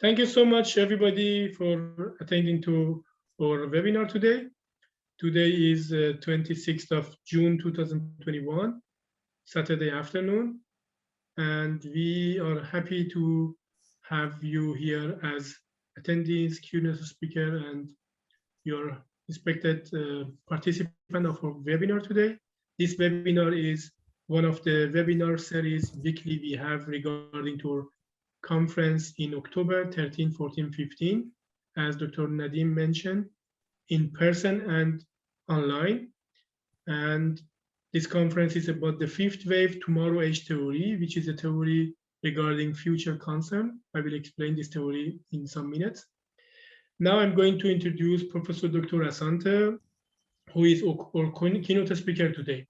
Thank you so much, everybody, for attending to our webinar today. Today is 26th of June 2021, Saturday afternoon, and we are happy to have you here as attendees, keynote speaker, and your respected participant of our webinar today. This webinar is one of the webinar series weekly we have regarding to our conference in October 13, 14, 15, as Dr. Nadim mentioned, in person and online. And this conference is about the fifth wave tomorrow age theory, which is a theory regarding future concern. I will explain this theory in some minutes. Now I'm going to introduce Professor Dr. Asante, who is our keynote speaker today.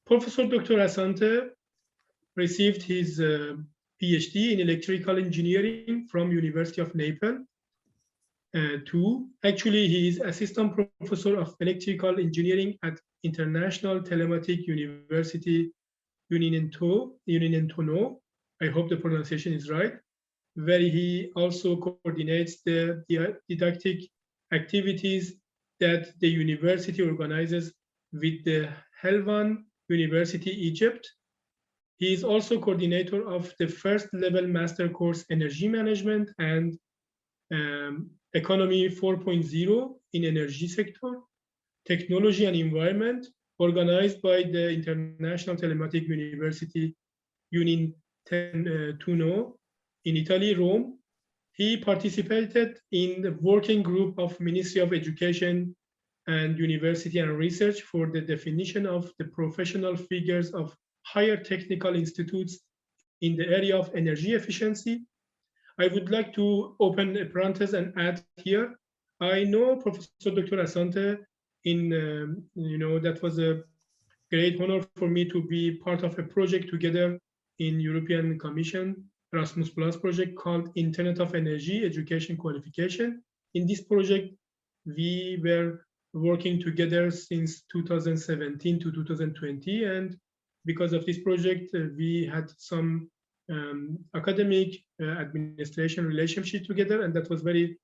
Professor Dr. Asante received his PhD in electrical engineering from University of Naples. Actually, he is assistant professor of electrical engineering at International Telematic University Uniontono. I hope the pronunciation is right, where he also coordinates the didactic activities that the university organizes with the Helwan University, Egypt. He is also coordinator of the first level master course Energy Management and Economy 4.0 in Energy Sector, Technology and Environment, organized by the International Telematic University Uniontono in Italy, Rome. He participated in the working group of Ministry of Education and University and Research for the definition of the professional figures of higher technical institutes in the area of energy efficiency. I would like to open a parenthesis and add here. I know Professor Dr. Asante that was a great honor for me to be part of a project together in European Commission Erasmus Plus project called Internet of Energy Education Qualification. In this project, we were working together since 2017 to 2020, and because of this project, we had some academic administration relationship together, and that was very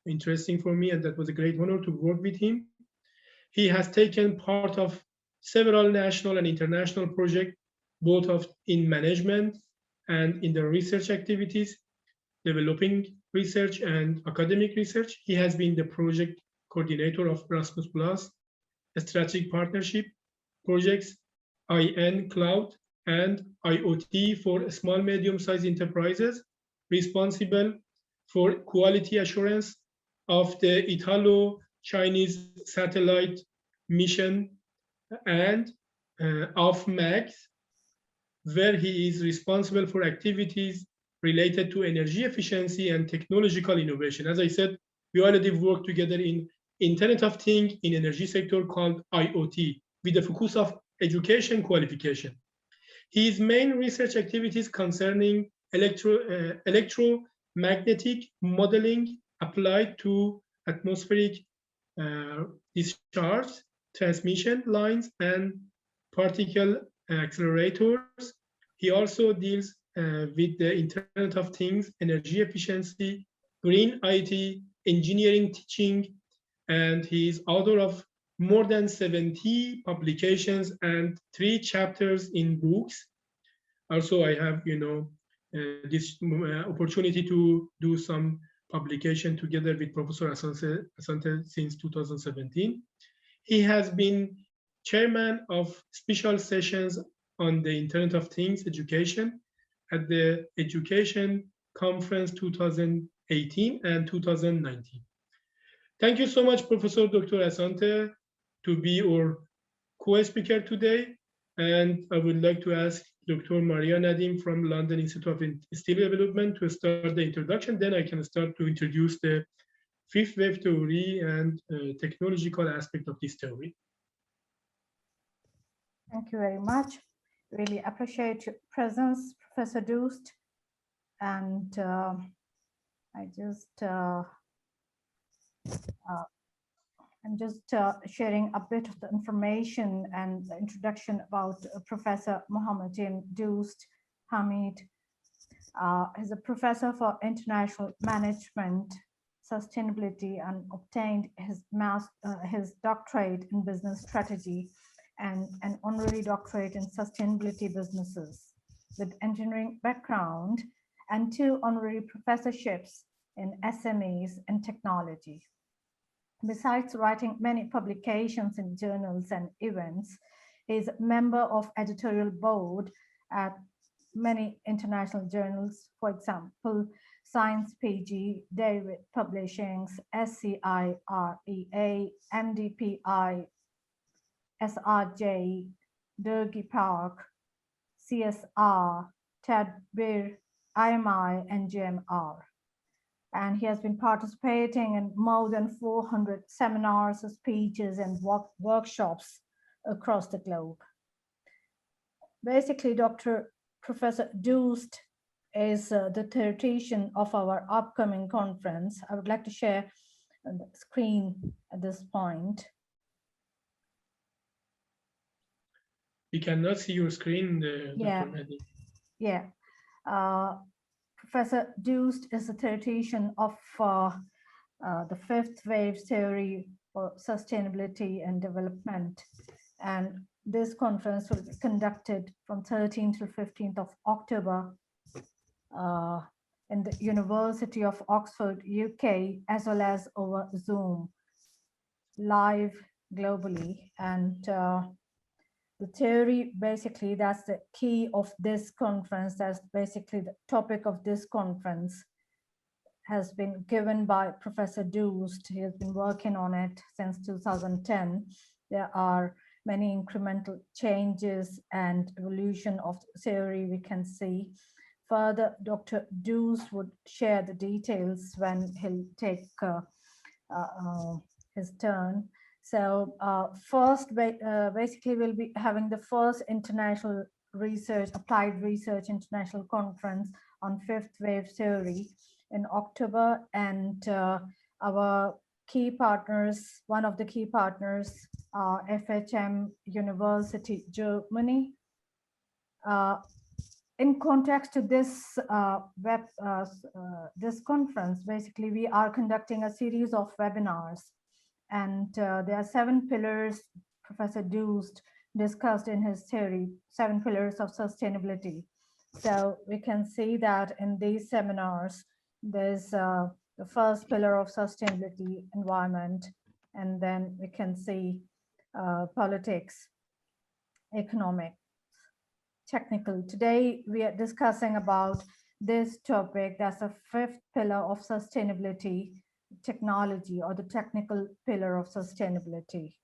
interesting for me, and that was a great honor to work with him. He has taken part of several national and international projects, both in management and in the research activities, developing research and academic research. He has been the project coordinator of Erasmus Plus, strategic partnership projects, IN Cloud, and IoT for small medium-sized enterprises, responsible for quality assurance of the Italo-Chinese satellite mission and of MAX, where he is responsible for activities related to energy efficiency and technological innovation. As I said, we already worked together in Internet of Things in energy sector called IoT with the focus of education qualification. His main research activities concerning electromagnetic modeling applied to atmospheric discharge, transmission lines, and particle accelerators. He also deals with the Internet of Things, energy efficiency, green IT, engineering teaching, and he is author of more than 70 publications and 3 chapters in books. Also, I have, this opportunity to do some publication together with Professor Asante since 2017. He has been chairman of special sessions on the Internet of Things education at the Education Conference 2018 and 2019. Thank you so much, Professor Dr. Asante, to be our co-speaker today. And I would like to ask Dr. Maria Nadim from London Institute of Steel Development to start the introduction. Then I can start to introduce the fifth wave theory and technological aspect of this theory. Thank you very much. Really appreciate your presence, Professor Doost. And I'm just sharing a bit of the information and the introduction about Professor Mohammadin Doost Hamid. He's a professor for international management, sustainability, and obtained his doctorate in business strategy and an honorary doctorate in sustainability businesses with engineering background and 2 honorary professorships in SMEs and technology. Besides writing many publications in journals and events, he is a member of editorial board at many international journals, for example, Science PG, David Publishings, SCIREA, MDPI, SRJ, Dergi Park, CSR, Tadbir, IMI, and GMR. And he has been participating in more than 400 seminars, speeches, and workshops across the globe. Basically, Professor Doost is the theoretician of our upcoming conference. I would like to share the screen at this point. We cannot see your screen, Yeah. Dr. Mehdi. Yeah. Professor Doost is a theoretician of the 5th wave theory for sustainability and development. And this conference will be conducted from 13th to 15th of October in the University of Oxford, UK, as well as over Zoom, live globally. And the theory, basically, that's the key of this conference. That's basically the topic of this conference, has been given by Professor Doost. He has been working on it since 2010. There are many incremental changes and evolution of the theory we can see. Further, Dr. Doost would share the details when he'll take his turn. So first, basically, we'll be having the first international research, applied research international conference on 5th wave theory in October. And our key partners, one of the key partners, FHM University, Germany. In context to this this conference, basically, we are conducting a series of webinars. And there are 7 pillars Professor Doost discussed in his theory, 7 pillars of sustainability. So we can see that in these seminars, there's the first pillar of sustainability, environment, and then we can see politics, economic, technical. Today, we are discussing about this topic. That's the 5th pillar of sustainability, technology, or the technical pillar of sustainability.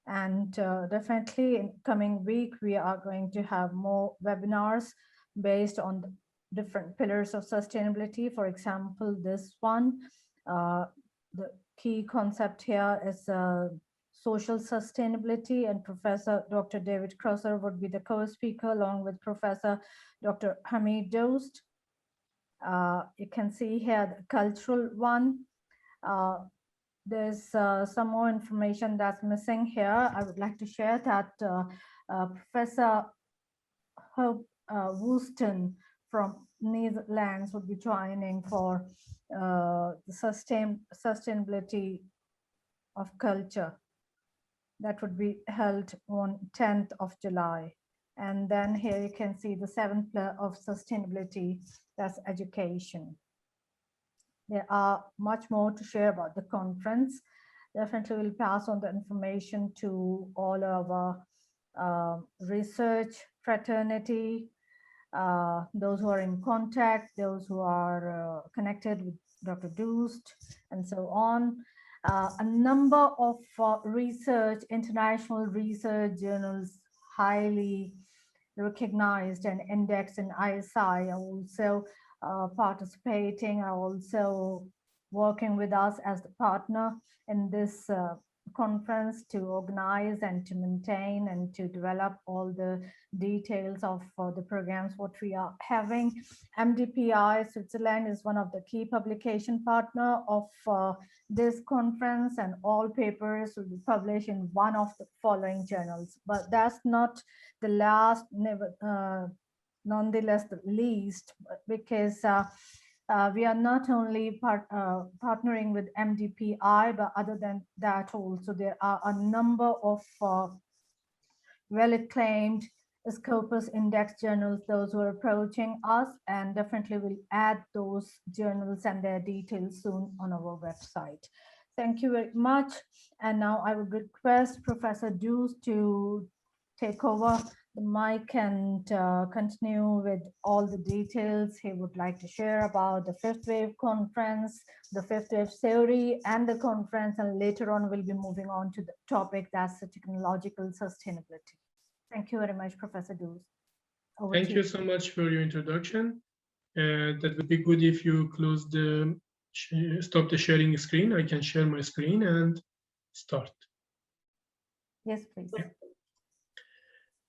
And definitely in coming week, we are going to have more webinars based on the different pillars of sustainability. For example, this one, the key concept here is social sustainability, and Professor Dr. David Crosser would be the co-speaker along with Professor Dr. Hamid Doost. You can see here the cultural one. There's some more information that's missing here. I would like to share that Professor Herb Wooston from Netherlands would be joining for the sustainability of culture. That would be held on 10th of July. And then here you can see the 7th pillar of sustainability, that's education. There are much more to share about the conference. Definitely will pass on the information to all of our research fraternity, those who are in contact, those who are connected with Dr. Doost, and so on. A number of research, international research journals, highly recognized and indexed in ISI, are also participating, are also working with us as the partner in this conference to organize and to maintain and to develop all the details of the programs what we are having. MDPI Switzerland is one of the key publication partner of this conference, and all papers will be published in one of the following journals. But that's not the last nonetheless the least, because we are not only partnering with MDPI, but other than that also there are a number of well-acclaimed Scopus Index journals, those who are approaching us, and definitely will add those journals and their details soon on our website. Thank you very much. And now I would request Professor Dews to take over the mic and continue with all the details he would like to share about the Fifth Wave Conference, the Fifth Wave theory, and the conference. And later on, we'll be moving on to the topic that's the technological sustainability. Thank you very much, Professor Dews. Thank you so much for your introduction. That would be good if you close stop the sharing screen. I can share my screen and start. Yes, please.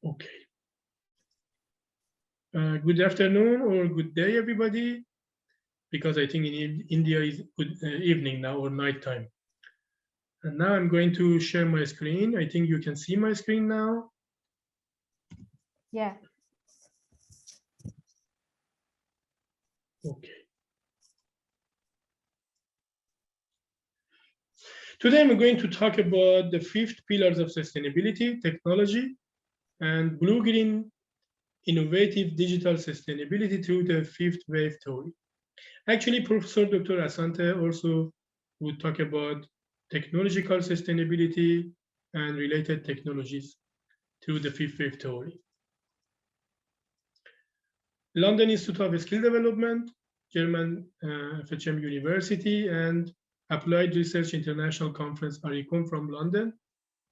Okay. Good afternoon or good day, everybody, because I think in India is good evening now or night time. And now I'm going to share my screen. I think you can see my screen now. Yeah. Okay. Today I'm going to talk about the 5 pillars of sustainability, technology, and blue-green innovative digital sustainability through the 5th wave theory. Actually, Professor Dr. Asante also would talk about technological sustainability and related technologies through the 5th wave theory. London Institute of Skill Development, German FHM University, and Applied Research International Conference, ARICOM from London.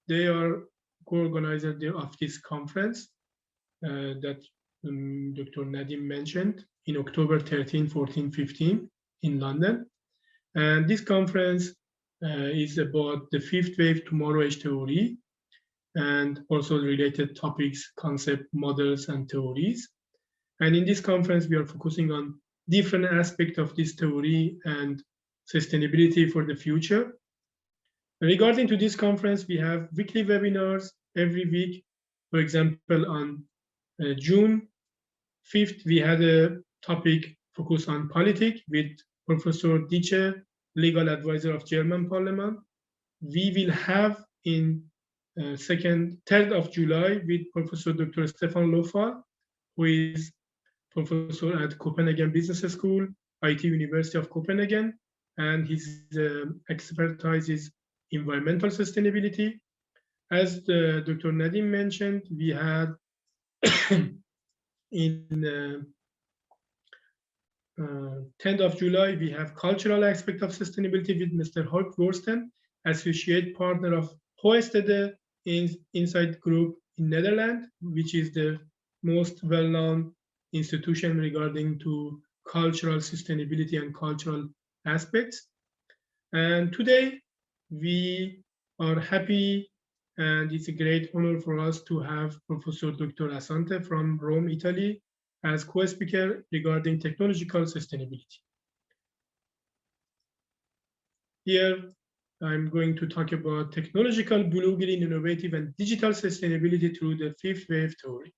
They are co-organizers of this conference that Dr. Nadim mentioned in October 13, 14, 15 in London. And this conference is about the 5th wave tomorrow age theory and also related topics, concept, models, and theories. And in this conference, we are focusing on different aspects of this theory and sustainability for the future. Regarding to this conference, we have weekly webinars every week. For example, on June 5th, we had a topic focused on politics with Professor Diche, legal advisor of German Parliament. We will have in 3rd of July with Professor Dr. Stefan Lofal, who is professor at Copenhagen Business School, IT University of Copenhagen, and his expertise is environmental sustainability. As Dr. Nadim mentioned, we had in 10th of July, we have cultural aspect of sustainability with Mr. Huub Worsten, associate partner of Hoestede Insight Group in Netherlands, which is the most well-known institution regarding to cultural sustainability and cultural aspects. And today we are happy and it's a great honor for us to have Professor Dr. Asante from Rome, Italy as co-speaker regarding technological sustainability. Here I'm going to talk about technological, blue-green, innovative, and digital sustainability through the 5th wave theory.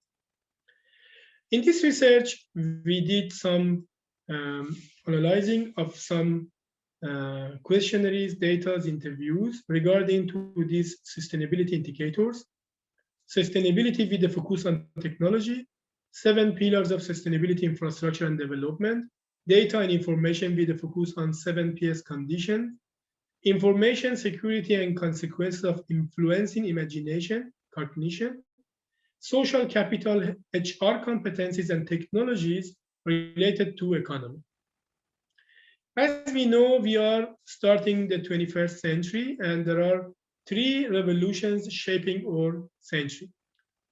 In this research, we did some analyzing of some questionnaires, data, interviews regarding to these sustainability indicators. Sustainability with the focus on technology, 7 pillars of sustainability infrastructure and development, data and information with the focus on 7 Ps conditions, information security and consequences of influencing imagination, cognition, social capital, HR competencies and technologies related to economy. As we know, we are starting the 21st century and there are 3 revolutions shaping our century: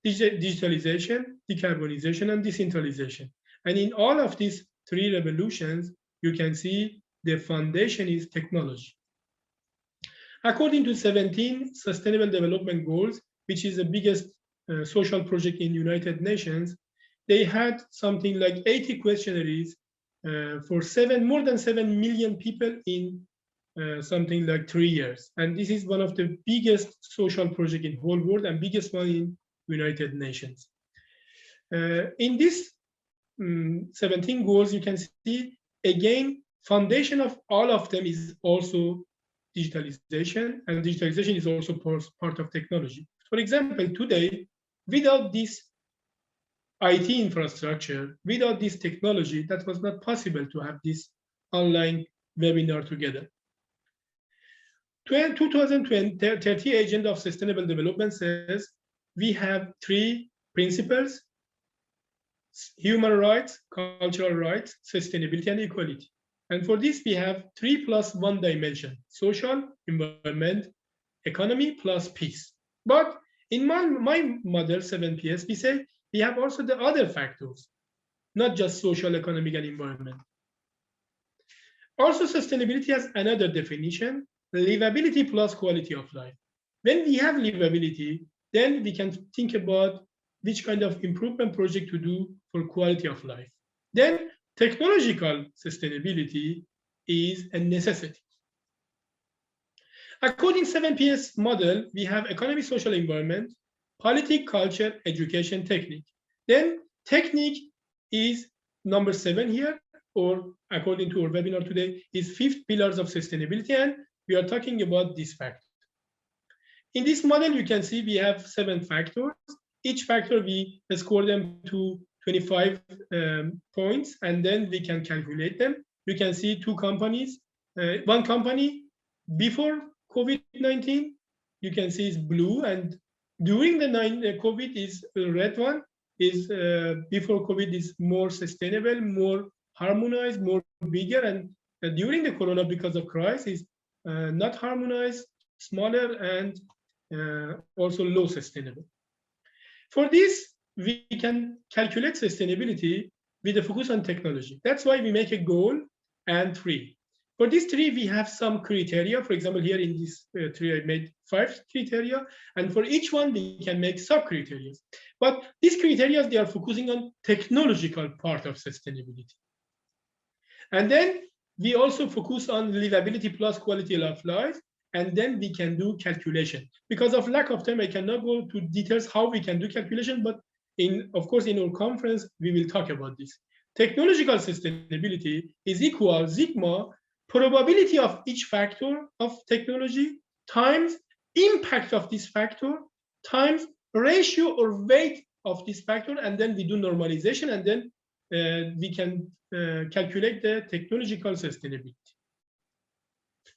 digitalization, decarbonization, and decentralization. And in all of these 3 revolutions, you can see the foundation is technology. According to 17 Sustainable Development Goals, which is the biggest social project in United Nations, they had something like 80 questionnaires for more than 7 million people in something like 3 years. And this is one of the biggest social project in the whole world and biggest one in United Nations. In this 17 goals, you can see again, foundation of all of them is also digitalization, and digitalization is also part of technology. For example, today, without this IT infrastructure, without this technology, that was not possible to have this online webinar together. 2030 Agenda of Sustainable Development says we have 3 principles: human rights, cultural rights, sustainability, and equality. And for this, we have 3 plus 1 dimension: social, environment, economy, plus peace. But in my model 7PS, we say we have also the other factors, not just social, economic, and environment. Also, sustainability has another definition: livability plus quality of life. When we have livability, then we can think about which kind of improvement project to do for quality of life. Then technological sustainability is a necessity. According to 7PS model, we have economy, social, environment, politics, culture, education, technique. Then technique is number 7 here, or according to our webinar today, is 5th pillars of sustainability, and we are talking about this factor. In this model, you can see we have 7 factors. Each factor, we score them to 25 points, and then we can calculate them. You can see 2 companies. One company before COVID-19, you can see is blue, and during the COVID is red one. Is before COVID is more sustainable, more harmonized, more bigger, and during the Corona, because of crisis, is not harmonized, smaller, and also low sustainable. For this, we can calculate sustainability with a focus on technology. That's why we make a goal and 3. For these 3, we have some criteria. For example, here in this 3, I made 5 criteria, and for each one, we can make sub-criteria. But these criteria, they are focusing on technological part of sustainability. And then we also focus on livability plus quality of life, and then we can do calculation. Because of lack of time, I cannot go to details how we can do calculation, but of course, in our conference, we will talk about this. Technological sustainability is equal sigma probability of each factor of technology times impact of this factor times ratio or weight of this factor, and then we do normalization, and then we can calculate the technological sustainability.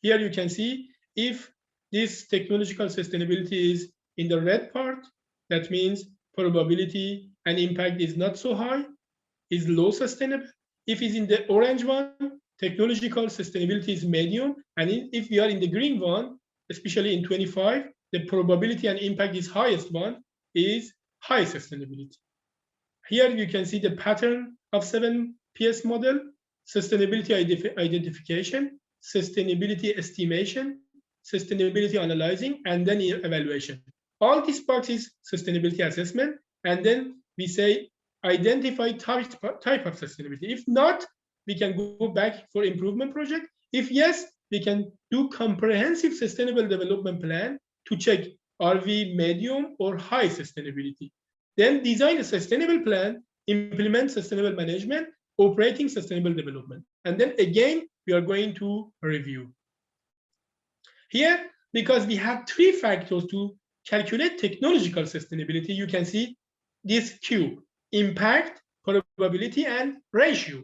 Here you can see if this technological sustainability is in the red part, that means probability and impact is not so high, is low sustainable. If it's in the orange one, technological sustainability is medium, and if we are in the green one, especially in 25, the probability and impact is highest one, is high sustainability. Here you can see the pattern of 7PS model: sustainability identification, sustainability estimation, sustainability analyzing, and then evaluation. All these parts is sustainability assessment, and then we say identify type of sustainability. If not, we can go back for improvement project. If yes, we can do comprehensive sustainable development plan to check are we medium or high sustainability. Then design a sustainable plan, implement sustainable management, operating sustainable development. And then again, we are going to review. Here, because we have 3 factors to calculate technological sustainability, you can see this cube: impact, probability, and ratio.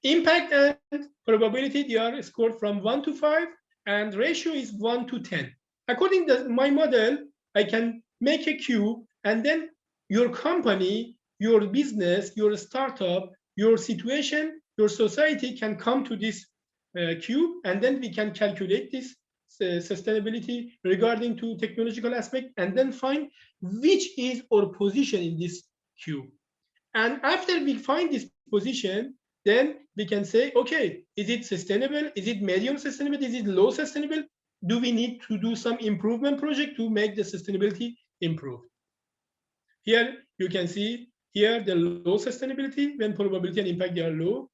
Impact and probability, they are scored from 1 to 5, and ratio is 1 to 10. According to my model, I can make a cube, and then your company, your business, your startup, your situation, your society can come to this cube, and then we can calculate this sustainability regarding to technological aspect, and then find which is our position in this cube. And after we find this position, then we can say, okay, is it sustainable? Is it medium sustainable? Is it low sustainable? Do we need to do some improvement project to make the sustainability improve? Here you can see here the low sustainability when probability and impact they are low.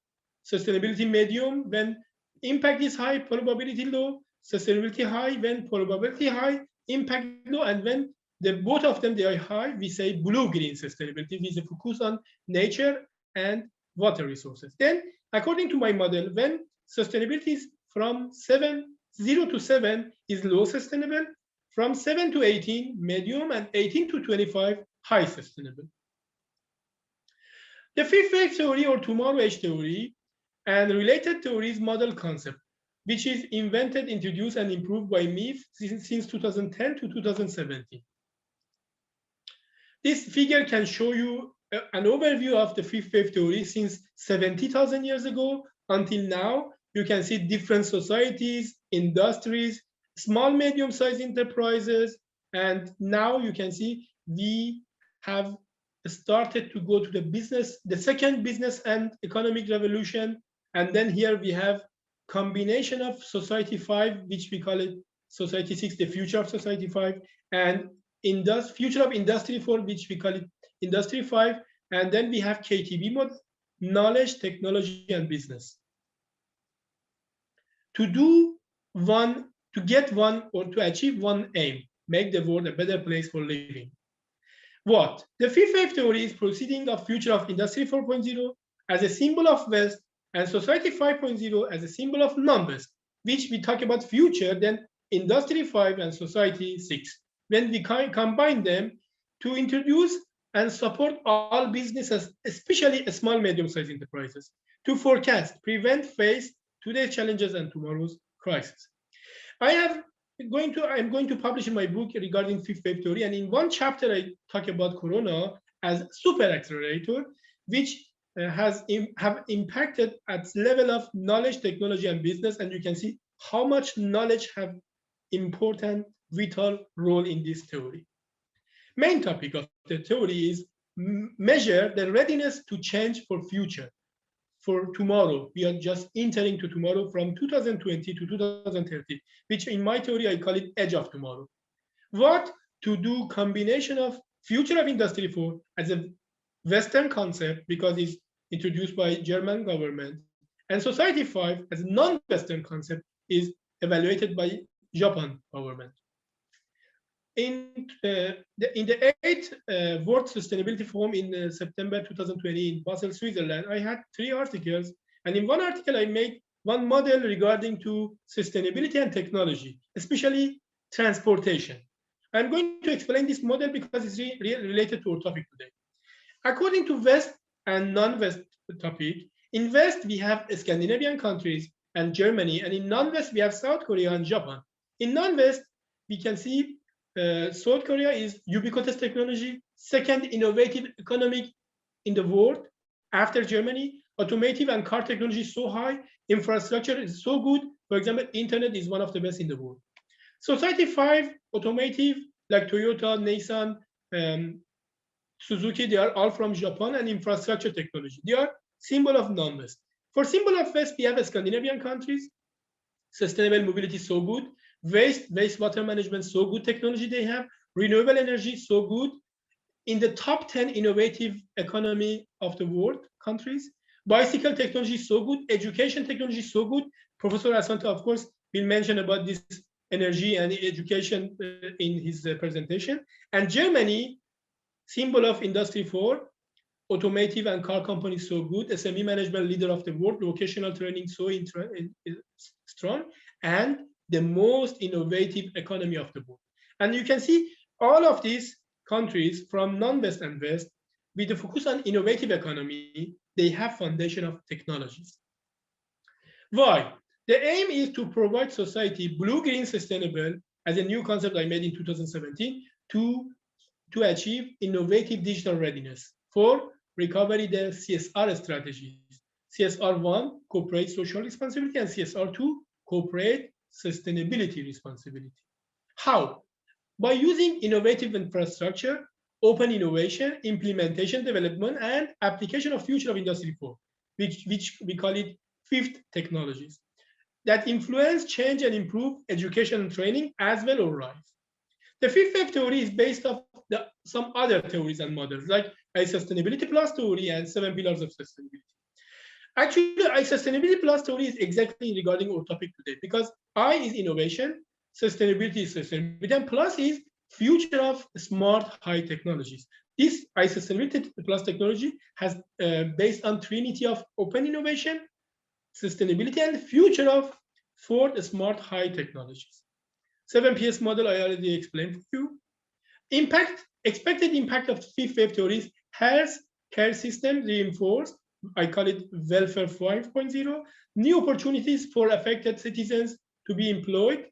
Sustainability medium when impact is high, probability low. Sustainability high when probability high, impact low, and when both of them they are high, we say blue-green sustainability. We focus on nature and water resources. Then, according to my model, when sustainability is from 0 to 7 is low sustainable, from 7 to 18, medium, and 18 to 25, high sustainable. The fifth wave theory or tomorrow age theory and related theories model concept, which is invented, introduced, and improved by me since 2010 to 2017. This figure can show you an overview of the fifth wave theory since 70,000 years ago until now. You can see different societies, industries, small, medium-sized enterprises, and now you can see we have started to go to the second business and economic revolution. And then here we have combination of Society 5, which we call it Society 6, the future of Society 5, and future of Industry 4, which we call it Industry 5. And then we have KTB mode, knowledge, technology, and business. To get one or to achieve one aim, make the world a better place for living. What? The fifth wave theory is proceeding of future of Industry 4.0 as a symbol of West and Society 5.0 as a symbol of non-West, which we talk about future, then Industry 5 and Society 6. When we combine them to introduce and support all businesses, especially small, medium-sized enterprises, to forecast, prevent, face today's challenges and tomorrow's crisis. I'm going to publish in my book regarding fifth wave theory, and in one chapter I talk about Corona as super accelerator, which have impacted at level of knowledge, technology, and business, and you can see how much knowledge have important, vital role in this theory. Main topic of the theory is measure the readiness to change for future. For tomorrow, we are just entering to tomorrow from 2020 to 2030, which in my theory, I call it edge of tomorrow. What to do combination of future of Industry 4 as a Western concept because it's introduced by German government, and Society 5 as a non-Western concept is evaluated by Japan government. In the 8th World Sustainability Forum in September 2020 in Basel, Switzerland, I had 3 articles. And in one article, I made one model regarding to sustainability and technology, especially transportation. I'm going to explain this model because it's related to our topic today. According to West and non-West topic, in West, we have Scandinavian countries and Germany, and in non-West, we have South Korea and Japan. In non-West, we can see South Korea is ubiquitous technology, second innovative economy in the world after Germany. Automotive and car technology is so high, infrastructure is so good. For example, internet is one of the best in the world. Society 5, automotive, like Toyota, Nissan, Suzuki, they are all from Japan, and infrastructure technology. They are symbol of non-West. For symbol of West, we have Scandinavian countries, sustainable mobility is so good. Wastewater management, so good technology they have. Renewable energy, so good. In the top 10 innovative economy of the world countries. Bicycle technology, so good. Education technology, so good. Professor Asante, of course, will mention about this energy and education in his presentation. And Germany, symbol of Industry 4, automotive and car companies, so good. SME management, leader of the world. Vocational training, so strong. And the most innovative economy of the world. And you can see all of these countries from non-West and West, with the focus on innovative economy, they have foundation of technologies. Why? The aim is to provide society blue-green sustainable as a new concept I made in 2017 to achieve innovative digital readiness for recovery the CSR strategies. CSR 1, corporate social responsibility, and CSR 2, corporate sustainability responsibility. How? By using innovative infrastructure, open innovation, implementation, development, and application of future of Industry 4, which we call it fifth technologies that influence, change, and improve education and training as well or life. The fifth wave theory is based off some other theories and models like a sustainability plus theory and 7 pillars of sustainability. Actually, I sustainability plus theory is exactly regarding our topic today because I is innovation, sustainability is sustainability, and plus is future of smart high technologies. This I-Sustainability Plus technology has based on trinity of open innovation, sustainability, and future of Ford Smart High technologies. 7PS model I already explained for you. Expected impact of fifth wave theories: health care system reinforced, I call it welfare 5.0, new opportunities for affected citizens to be employed,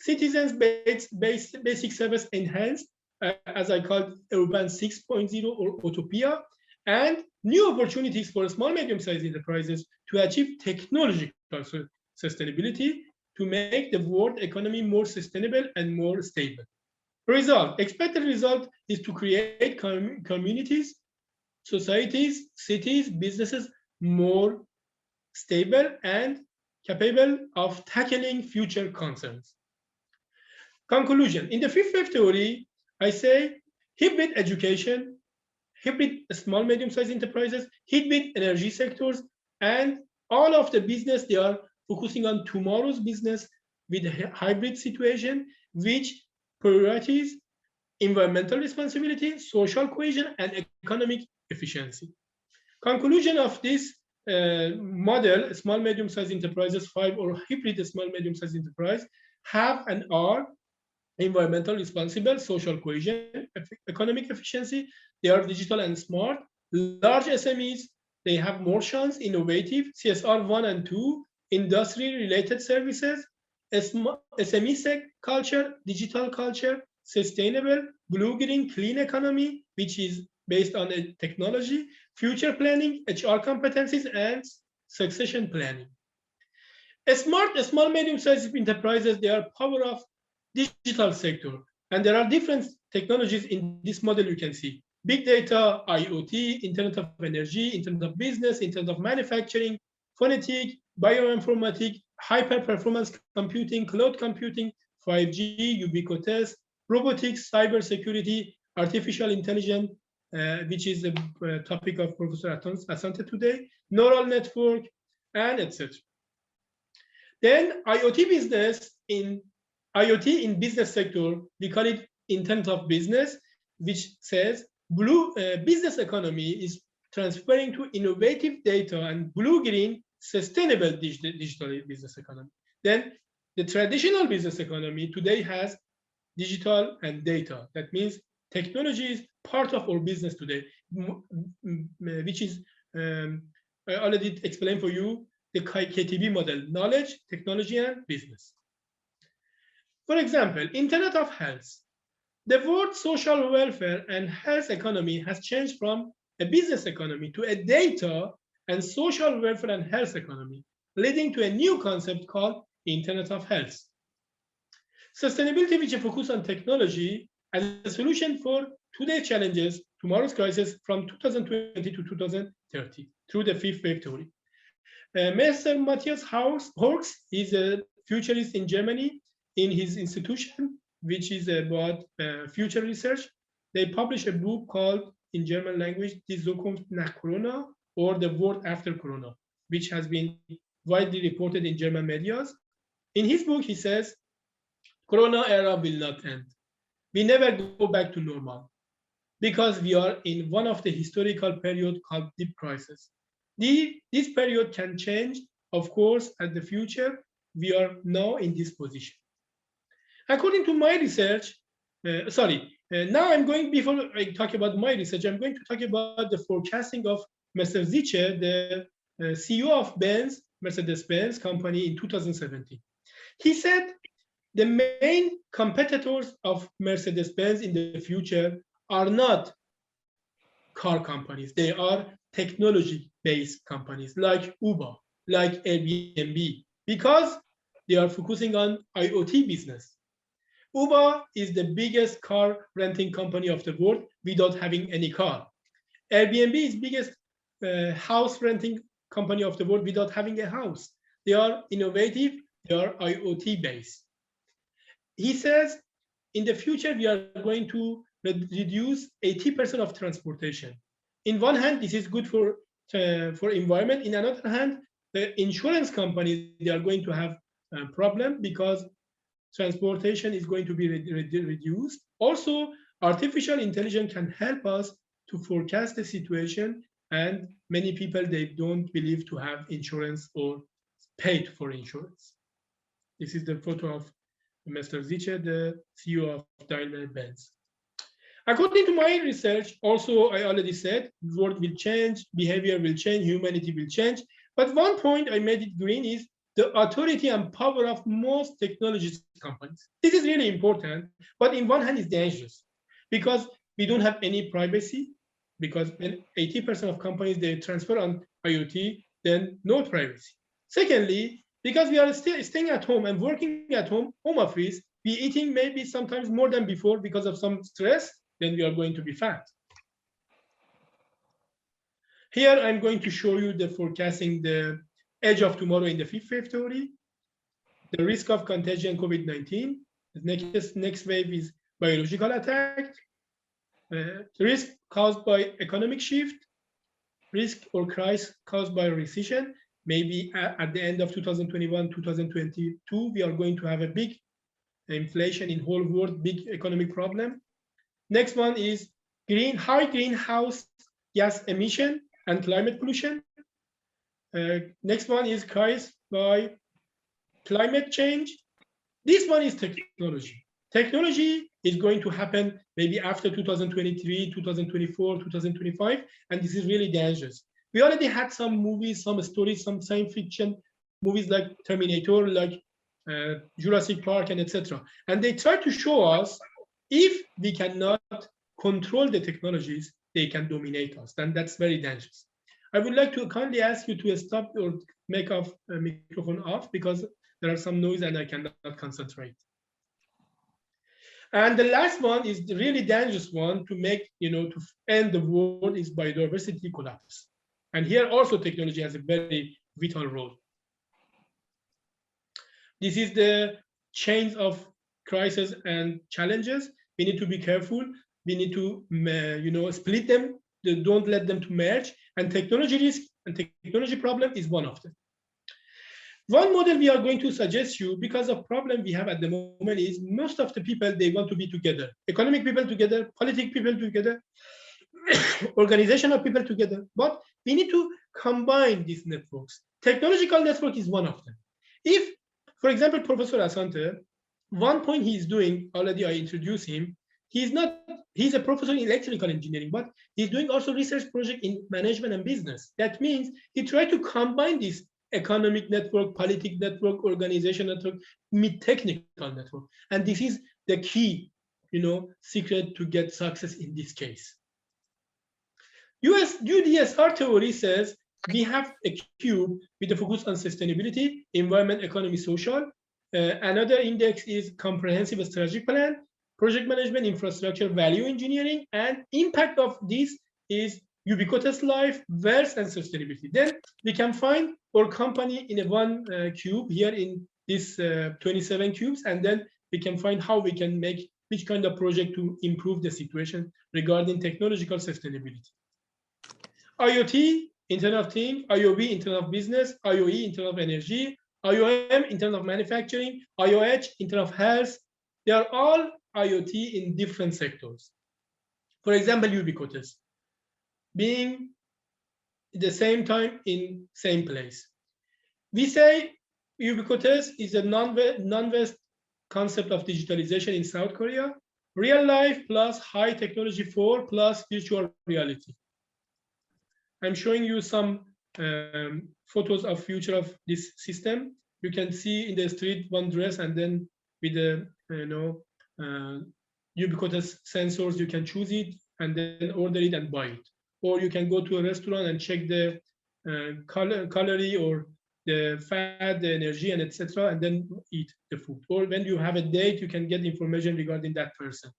citizens-based basic service enhanced, as I called urban 6.0 or utopia, and new opportunities for small medium-sized enterprises to achieve technological sustainability to make the world economy more sustainable and more stable. Expected result is to create communities, societies, cities, businesses more stable and capable of tackling future concerns. Conclusion: in the fifth wave theory, I say hybrid education, hybrid small medium-sized enterprises, hybrid energy sectors, and all of the business, they are focusing on tomorrow's business with a hybrid situation, which priorities environmental responsibility, social cohesion, and economic efficiency. Conclusion of this model: small medium-sized enterprises 5 or hybrid small medium-sized enterprise have and are environmental responsible, social cohesion, economic efficiency, they are digital and smart. Large SMEs, they have more chance, innovative, CSR 1 and 2, industry-related services, SME culture, digital culture, sustainable, blue-green, clean economy, which is based on a technology, future planning, HR competencies, and succession planning. Smart small medium-sized enterprises, they are power of digital sector, and there are different technologies in this model. You can see big data, IoT, Internet of Energy, Internet of Business, Internet of Manufacturing, phonetic, bioinformatics, hyper-performance computing, cloud computing, 5G, ubiquitous, robotics, cybersecurity, artificial intelligence, which is the topic of Professor Asante today, neural network, and etc. Then IoT in business sector, we call it Internet of Business, which says business economy is transferring to innovative data and blue-green sustainable digital business economy. Then the traditional business economy today has digital and data. That means technology is part of our business today, which is, I already explained for you, the KTB model: knowledge, technology, and business. For example, Internet of Health. The word social welfare and health economy has changed from a business economy to a data and social welfare and health economy, leading to a new concept called Internet of Health. Sustainability, which focuses on technology as a solution for today's challenges, tomorrow's crisis, from 2020 to 2030 through the fifth wave theory. Mr. Matthias Horks is a futurist in Germany. In his institution, which is about future research, they published a book called, in German language, Die Zukunft nach Corona, or The World After Corona, which has been widely reported in German media. In his book, he says, Corona era will not end. We never go back to normal because we are in one of the historical period called deep crisis. This period can change, of course, at the future. We are now in this position. According to my research, now I'm going, before I talk about my research, I'm going to talk about the forecasting of Mr. Zitsche, the CEO of Benz, Mercedes-Benz company in 2017. He said the main competitors of Mercedes-Benz in the future are not car companies. They are technology-based companies like Uber, like Airbnb, because they are focusing on IoT business. Uber is the biggest car renting company of the world without having any car. Airbnb is biggest house renting company of the world without having a house. They are innovative, they are IoT based. He says, in the future, we are going to reduce 80% of transportation. In one hand, this is good for environment. In another hand, the insurance companies, they are going to have a problem because transportation is going to be reduced. Also, artificial intelligence can help us to forecast the situation, and many people, they don't believe to have insurance or paid for insurance. This is the photo of Mr. Ziche, the CEO of Daimler-Benz. According to my research, also, I already said, the world will change, behavior will change, humanity will change. But one point I made it green is the authority and power of most technology companies. This is really important, but in one hand, it's dangerous because we don't have any privacy, because when 80% of companies, they transfer on IoT, then no privacy. Secondly, because we are still staying at home and working at home office, we eating maybe sometimes more than before because of some stress, then we are going to be fat. Here, I'm going to show you the forecasting the edge of tomorrow in the fifth wave theory, the risk of contagion COVID-19. The next wave is biological attack, risk caused by economic shift, risk or crisis caused by recession. Maybe at the end of 2021, 2022, we are going to have a big inflation in whole world, big economic problem. Next one is high greenhouse gas emission and climate pollution. Next one is crisis by climate change. This one is technology. Technology is going to happen maybe after 2023, 2024, 2025, and this is really dangerous. We already had some movies, some stories, some science fiction movies like Terminator, like Jurassic Park, and etc. And they try to show us if we cannot control the technologies, they can dominate us, and that's very dangerous. I would like to kindly ask you to stop or make off microphone off because there are some noise and I cannot concentrate. And the last one is the really dangerous one to make, to end the world is biodiversity collapse. And here also technology has a very vital role. This is the chains of crises and challenges. We need to be careful. We need to, split them. Don't let them to merge. And technology risk and technology problem is one of them. One model we are going to suggest you, because of problem we have at the moment is most of the people, they want to be together. Economic people together, political people together, organizational people together. But we need to combine these networks. Technological network is one of them. If, for example, Professor Asante, one point he's doing, already I introduced him, he's a professor in electrical engineering, but he's doing also research project in management and business. That means he tried to combine this economic network, political network, organizational network, with technical network. And this is the key, secret to get success in this case. UDSR theory says we have a cube with a focus on sustainability, environment, economy, social. Another index is comprehensive strategic plan, project management, infrastructure, value engineering, and impact of this is ubiquitous life, wealth, and sustainability. Then we can find our company in a one cube here in this 27 cubes, and then we can find how we can make which kind of project to improve the situation regarding technological sustainability. IoT, Internet of Things, IoV, Internet of Business, IoE, Internet of Energy, IOM, Internet of Manufacturing, IOH, Internet of Health. They are all IoT in different sectors. For example, ubiquitous, being at the same time in same place. We say ubiquitous is a non-West concept of digitalization in South Korea, real life plus high technology 4 plus virtual reality. I'm showing you some photos of future of this system. You can see in the street one dress, and then with the ubiquitous sensors, you can choose it and then order it and buy it. Or you can go to a restaurant and check the calorie or the fat, the energy, and etc., and then eat the food. Or when you have a date, you can get information regarding that person.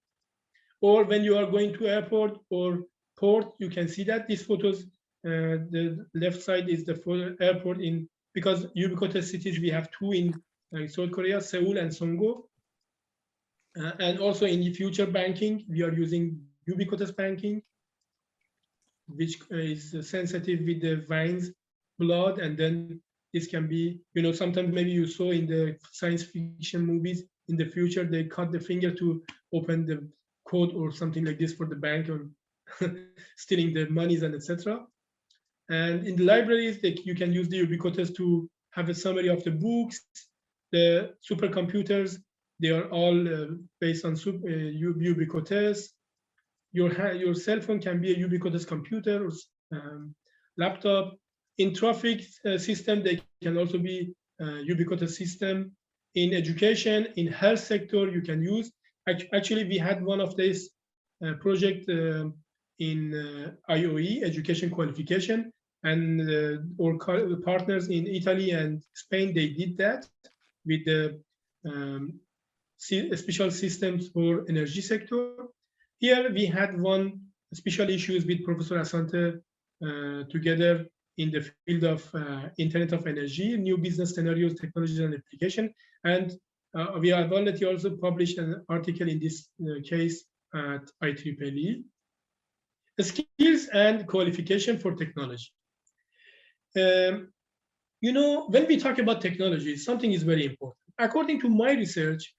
Or when you are going to airport or port, you can see that these photos. The left side is the airport in, because ubiquitous cities, we have two in South Korea, Seoul and Songo. And also in the future banking, we are using ubiquitous banking, which is sensitive with the veins, blood, and then this can be, sometimes maybe you saw in the science fiction movies, in the future, they cut the finger to open the code or something like this for the bank, stealing the monies and etc. And in the libraries, you can use the Ubiquitous to have a summary of the books. The supercomputers, they are all based on Ubiquitous. Your cell phone can be a Ubiquitous computer or laptop. In traffic system, they can also be Ubiquitous system. In education, in health sector, you can use. Actually, we had one of these project in IOE, education qualification, and our partners in Italy and Spain, they did that with the special systems for energy sector. Here we had one special issues with Professor Asante together in the field of Internet of Energy, new business scenarios, technologies, and application. And we have already also published an article in this case at IEEE. Skills and qualification for technology. You know, when we talk about technology, something is very important. According to my research,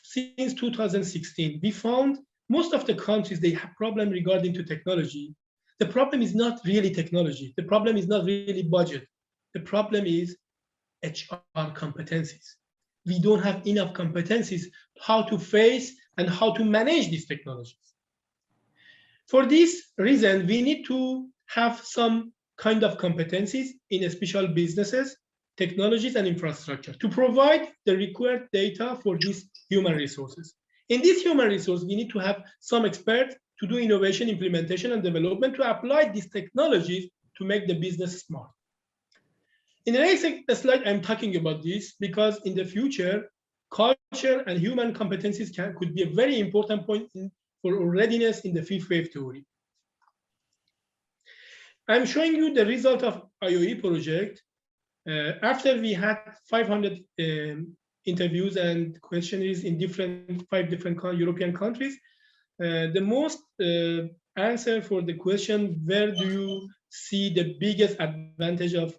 since 2016, we found most of the countries, they have problem regarding to technology. The problem is not really technology. The problem is not really budget. The problem is HR competencies. We don't have enough competencies how to face and how to manage these technologies. For this reason, we need to have some kind of competencies in special businesses, technologies, and infrastructure to provide the required data for these human resources. In this human resource, we need to have some experts to do innovation, implementation, and development to apply these technologies to make the business smart. In the next slide, I'm talking about this because in the future, culture and human competencies could be a very important point for readiness in the fifth wave theory. I'm showing you the result of IOE project. After we had 500 interviews and questionnaires in 5 different European countries, the most answer for the question, where do you see the biggest advantage of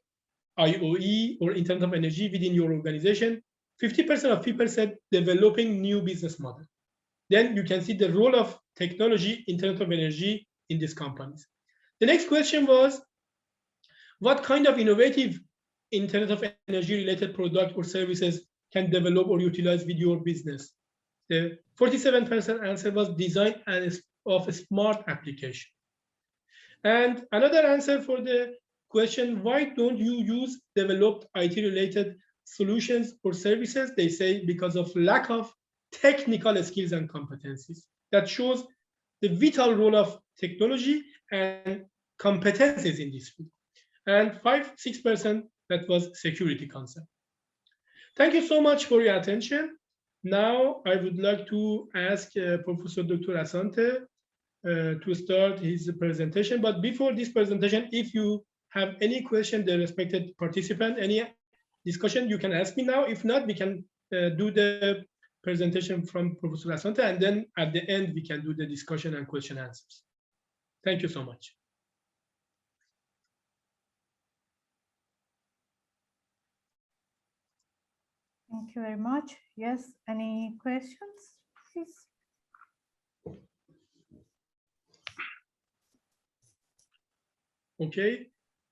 IOE or Internet of Energy within your organization? 50% of people said developing new business model. Then you can see the role of technology, Internet of Energy in these companies. The next question was, what kind of innovative Internet of Energy related product or services can develop or utilize with your business? The 47% answer was design of a smart application. And another answer for the question, why don't you use developed IT related solutions or services? They say because of lack of technical skills and competencies. That shows the vital role of technology and competencies in this field. And 5-6% that was security concern. Thank you so much for your attention. Now I would like to ask Professor Dr. Asante to start his presentation. But before this presentation, if you have any question, the respected participant, any discussion, you can ask me now. If not, we can do the presentation from Professor Asante, and then at the end, we can do the discussion and question answers. Thank you so much. Thank you very much. Yes, any questions, please? Okay,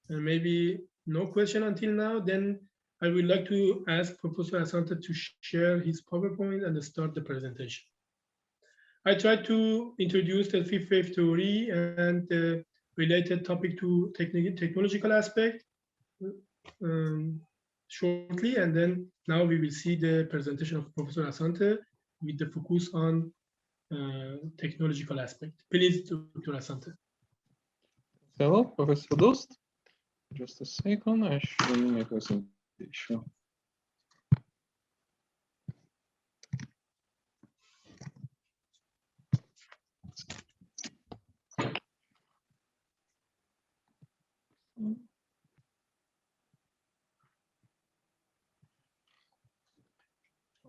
maybe no question until now. Then I would like to ask Professor Asante to share his PowerPoint and start the presentation. I tried to introduce the fifth wave theory and the related topic to technological aspect shortly, and then now we will see the presentation of Professor Asante with the focus on technological aspect. Please, Dr. Asante. Hello, Professor Dost. Just a second, I show you my presentation.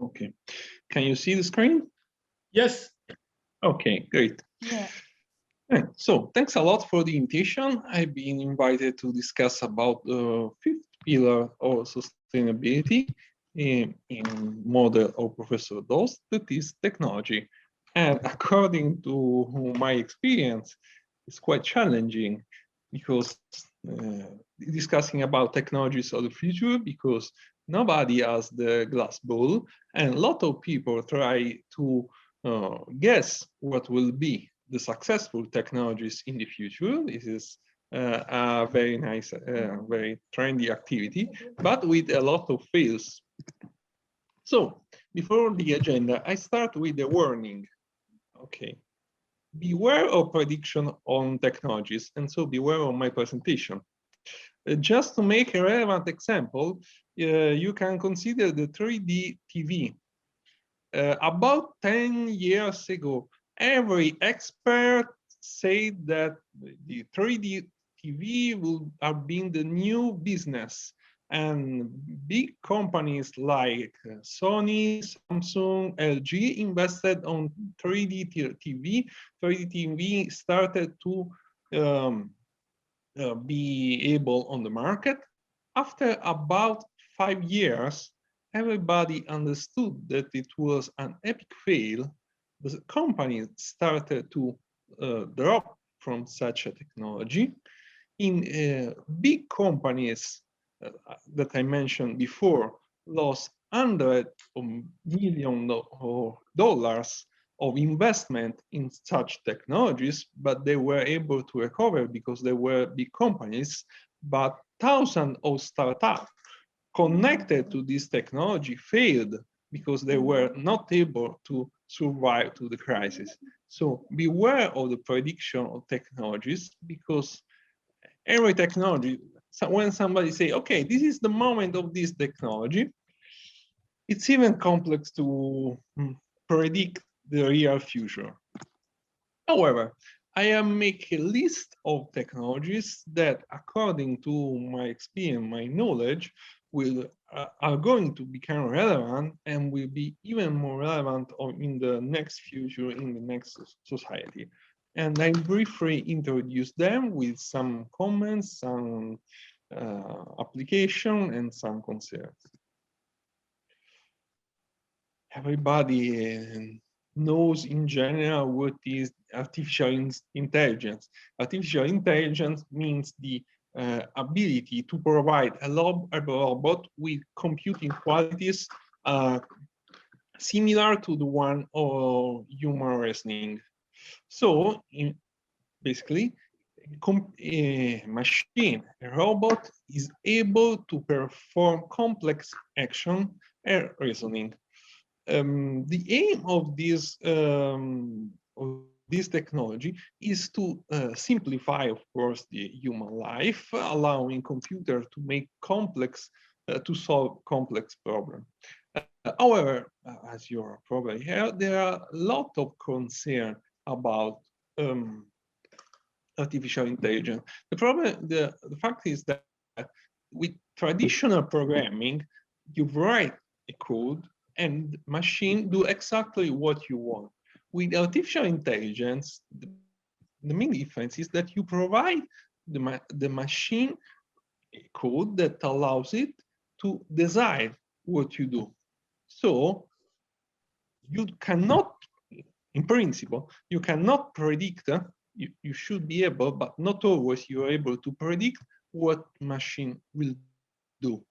Okay, can you see the screen? Yes. Okay, great. Yeah. So thanks a lot for the invitation. I've been invited to discuss about the fifth pillar of sustainability in model of Professor Dost, that is technology. And according to my experience, it's quite challenging because discussing about technologies of the future, because nobody has the glass ball, and a lot of people try to guess what will be the successful technologies in the future. This is a very nice, very trendy activity, but with a lot of fails. So before the agenda, I start with a warning. Okay. Beware of prediction on technologies, and so beware of my presentation. Just to make a relevant example, you can consider the 3D TV. About 10 years ago, every expert said that the 3D TV will have been the new business, and big companies like Sony, Samsung, LG invested on 3D TV. 3D TV started to be able on the market. After about 5 years, everybody understood that it was an epic fail. The company started to drop from such a technology. In big companies that I mentioned before, lost hundreds of millions of dollars of investment in such technologies, but they were able to recover because they were big companies. But thousands of startups connected to this technology failed because they were not able to survive to the crisis. So beware of the prediction of technologies, because every technology, so when somebody say, okay, this is the moment of this technology, it's even complex to predict the real future. However, I am making a list of technologies that, according to my experience, my knowledge, are going to become relevant and will be even more relevant in the next future, in the next society. And I briefly introduce them with some comments, some application, and some concerns. Everybody knows in general what is artificial intelligence. Artificial intelligence means the ability to provide a robot with computing qualities similar to the one of human reasoning. So, basically, a machine, a robot, is able to perform complex action and reasoning. The aim of this technology is to simplify, of course, the human life, allowing computer to make to solve complex problems. However, as you're probably heard, there are a lot of concern about artificial intelligence. The fact is that with traditional programming, you write a code and machine do exactly what you want. With artificial intelligence, the main difference is that you provide the machine code that allows it to decide what you do. So you cannot, in principle, you cannot predict, you should be able, but not always you are able to predict what machine will do.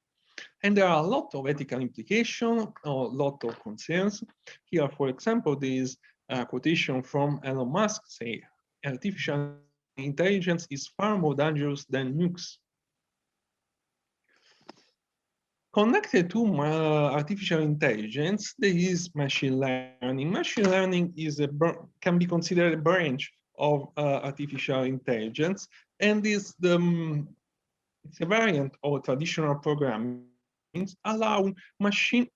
And there are a lot of ethical implications, a lot of concerns. Here, for example, there is a quotation from Elon Musk saying, artificial intelligence is far more dangerous than nukes. Connected to artificial intelligence, there is machine learning. Machine learning can be considered a branch of artificial intelligence, and it's a variant of traditional programming, allowing machine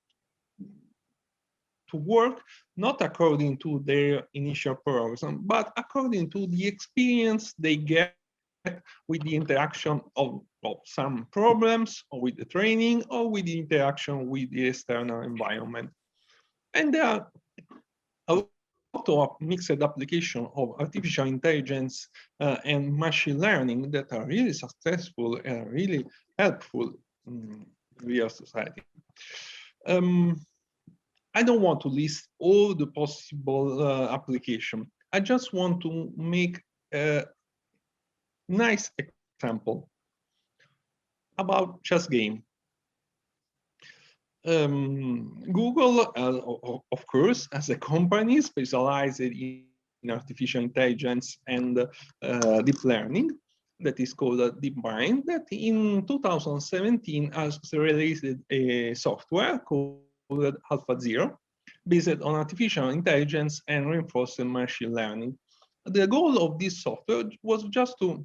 to work not according to their initial program, but according to the experience they get with the interaction of some problems, or with the training, or with the interaction with the external environment. And there are a lot of mixed application of artificial intelligence and machine learning that are really successful and really helpful in real society. I don't want to list all the possible applications. I just want to make nice example about chess game. Google, of course, as a company specialized in artificial intelligence and deep learning, that is called DeepMind, that in 2017 has released a software called AlphaZero, based on artificial intelligence and reinforced machine learning. The goal of this software was just to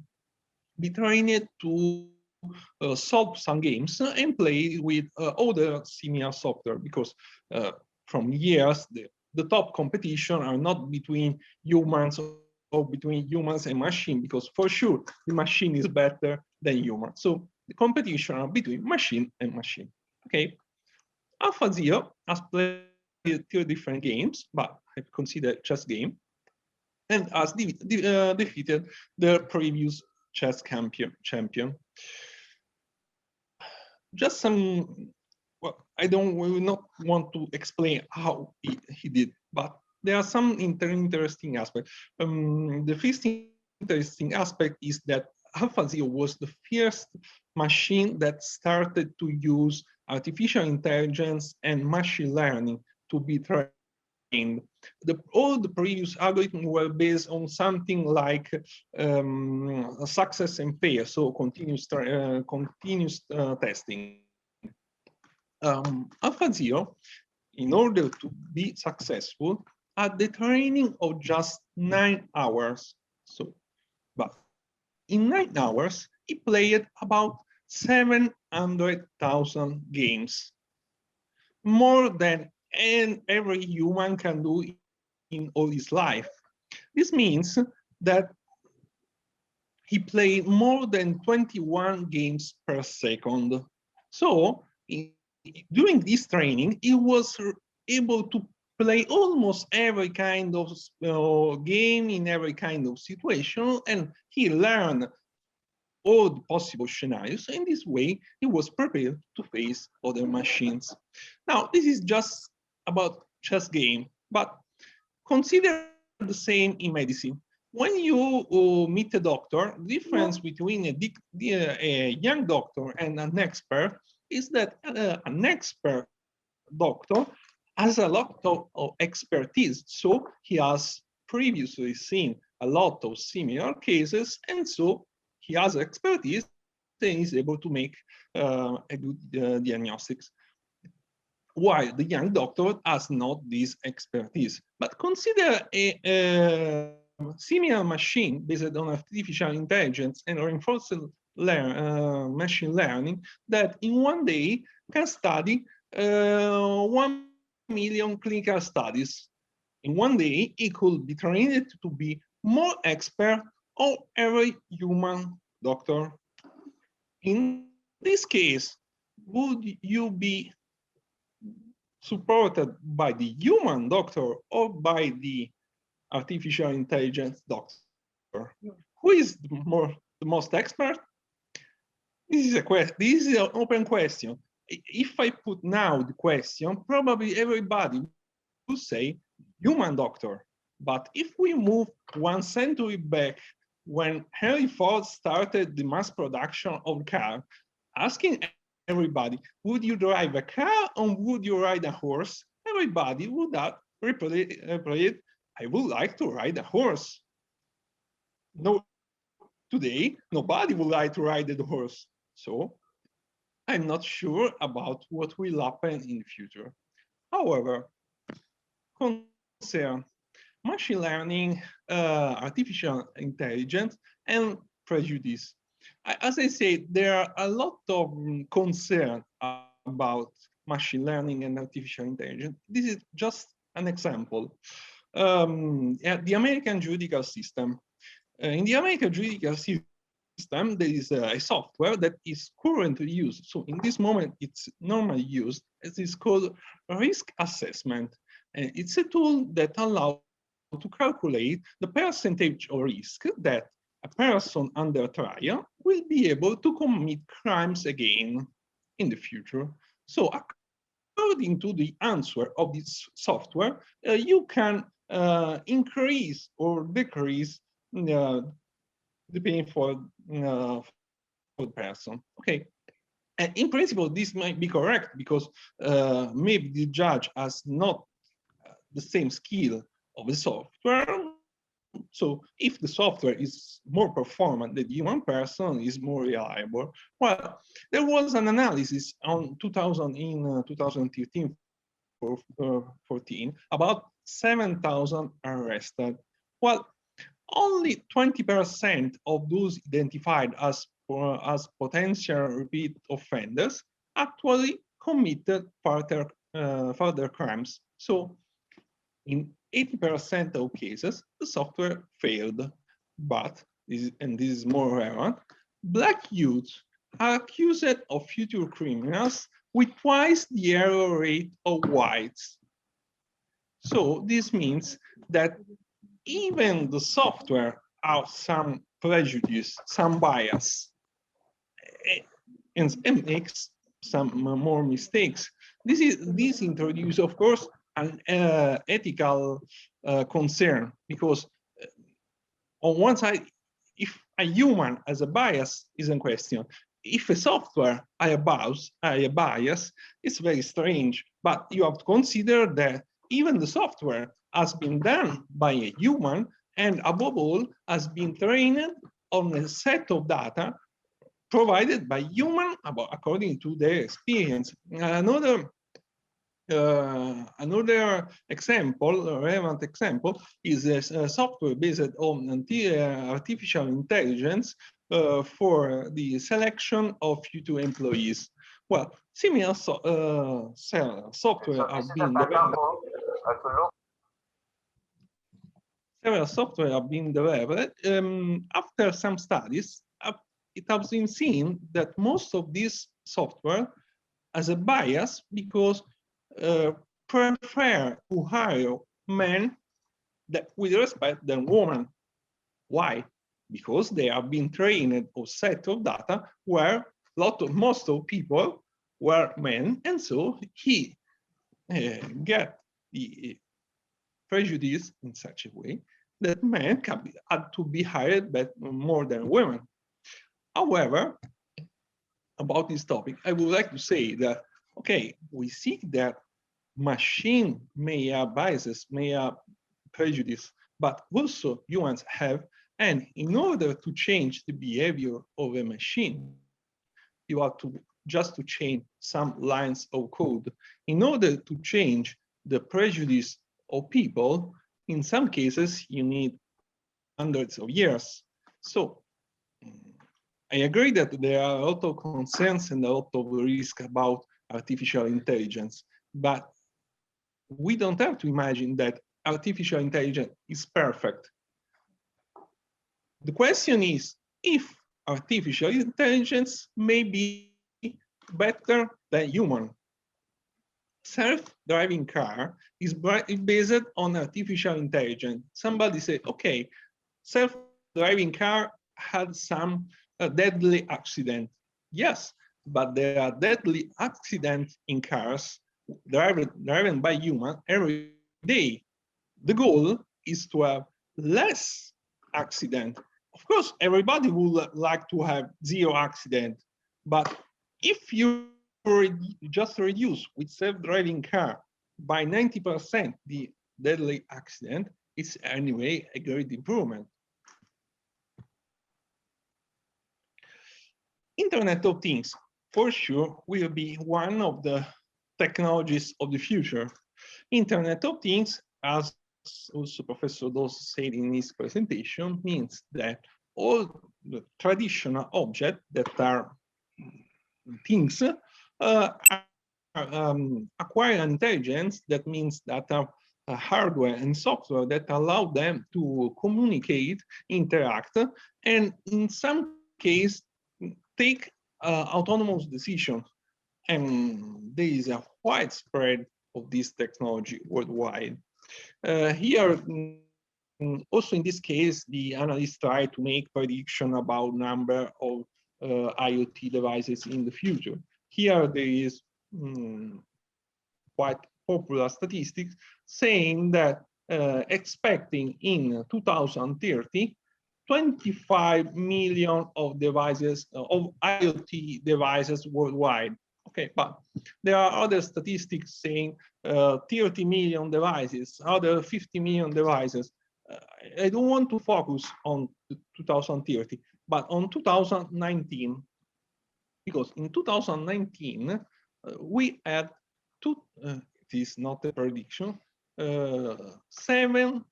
be trained to solve some games and play with other similar software, because from years the top competition are not between humans or between humans and machine, because for sure the machine is better than human. So the competition are between machine and machine. Okay, AlphaZero has played 2 different games, but I consider chess game, and has defeated the previous chess champion. Just some, well, we will not want to explain how he did, but there are some interesting aspects. The first interesting aspect is that AlphaZero was the first machine that started to use artificial intelligence and machine learning to be trained. All the previous algorithms were based on something like success and failure, so continuous testing. AlphaZero, in order to be successful, had the training of just 9 hours. So, but in 9 hours, he played about 700,000 games, more than every human can do in all his life. This means that he played more than 21 games per second. So during this training, he was able to play almost every kind of game in every kind of situation, and he learned all the possible scenarios. In this way, he was prepared to face other machines. Now, this is just about chess game, but consider the same in medicine. When you meet a doctor, the difference between a young doctor and an expert is that an expert doctor has a lot of expertise. So he has previously seen a lot of similar cases, and so he has expertise and is able to make a good diagnostics. While the young doctor has not this expertise. But consider a similar machine based on artificial intelligence and reinforced machine learning that in one day can study 1 million clinical studies. In one day, it could be trained to be more expert on every human doctor. In this case, would you be supported by the human doctor or by the artificial intelligence doctor? Who is the most expert? This is a question. This is an open question. If I put now the question, probably everybody would say human doctor. But if we move 1 century back, when Henry Ford started the mass production of cars, asking everybody, would you drive a car or would you ride a horse? Everybody would have replied, I would like to ride a horse. No, today, nobody would like to ride a horse. So I'm not sure about what will happen in the future. However, concern machine learning, artificial intelligence, and prejudice. As I said, there are a lot of concern about machine learning and artificial intelligence. This is just an example. The American judicial system. In the American judicial system, there is a software that is currently used. So in this moment, it's normally used. It is called risk assessment. And it's a tool that allows to calculate the percentage of risk that a person under trial will be able to commit crimes again in the future. So according to the answer of this software, you can increase or decrease depending for the person. Okay. And in principle, this might be correct because maybe the judge has not the same skill of the software. So if the software is more performant, the human person is more reliable. Well, there was an analysis on 2013 or 14 about 7,000 arrested. Well, only 20% of those identified as potential repeat offenders actually committed further crimes. So in 80% of cases, the software failed. But, this is more relevant, Black youths are accused of future criminals with twice the error rate of whites. So this means that even the software has some prejudice, some bias, and makes some more mistakes. This introduces, of course, an ethical concern, because on one side, if a human has a bias is in question. If a software has a bias, it's very strange. But you have to consider that even the software has been done by a human, and above all, has been trained on a set of data provided by human according to their experience. Another example, a relevant example, is a software based on artificial intelligence for the selection of future employees. Well, similar software have been developed. Several software have been developed. After some studies, it has been seen that most of this software has a bias because prefer to hire men that with respect than women. Why? Because they have been trained on set of data where most of people were men, and so he get the prejudice in such a way that men had to be hired but more than women. However, about this topic, I would like to say that, okay, we see that machine may have biases, may have prejudice, but also humans have. And in order to change the behavior of a machine, you have to just change some lines of code. In order to change the prejudice of people, in some cases, you need hundreds of years. So I agree that there are a lot of concerns and a lot of risk about artificial intelligence, but we don't have to imagine that artificial intelligence is perfect. The question is if artificial intelligence may be better than human. Self-driving car is based on artificial intelligence. Somebody say, okay, self-driving car had some deadly accident. Yes, but there are deadly accidents in cars driven by humans every day. The goal is to have less accident. Of course, everybody would like to have zero accident, but if you just reduce with self-driving car by 90% the deadly accident, it's anyway a great improvement. Internet of Things, for sure, will be one of the technologies of the future. Internet of Things, as also Professor Dos said in his presentation, means that all the traditional objects that are things acquire intelligence. That means that hardware and software that allow them to communicate, interact, and in some case take autonomous decisions. And there is a widespread of this technology worldwide. Here, also in this case, the analysts try to make prediction about number of IoT devices in the future. Here there is quite popular statistics saying that expecting in 2030, 25 million of devices, of IoT devices worldwide. Okay, but there are other statistics saying 30 million devices, other 50 million devices. I don't want to focus on 2030, but on 2019, because in 2019 we had it is not a prediction, 7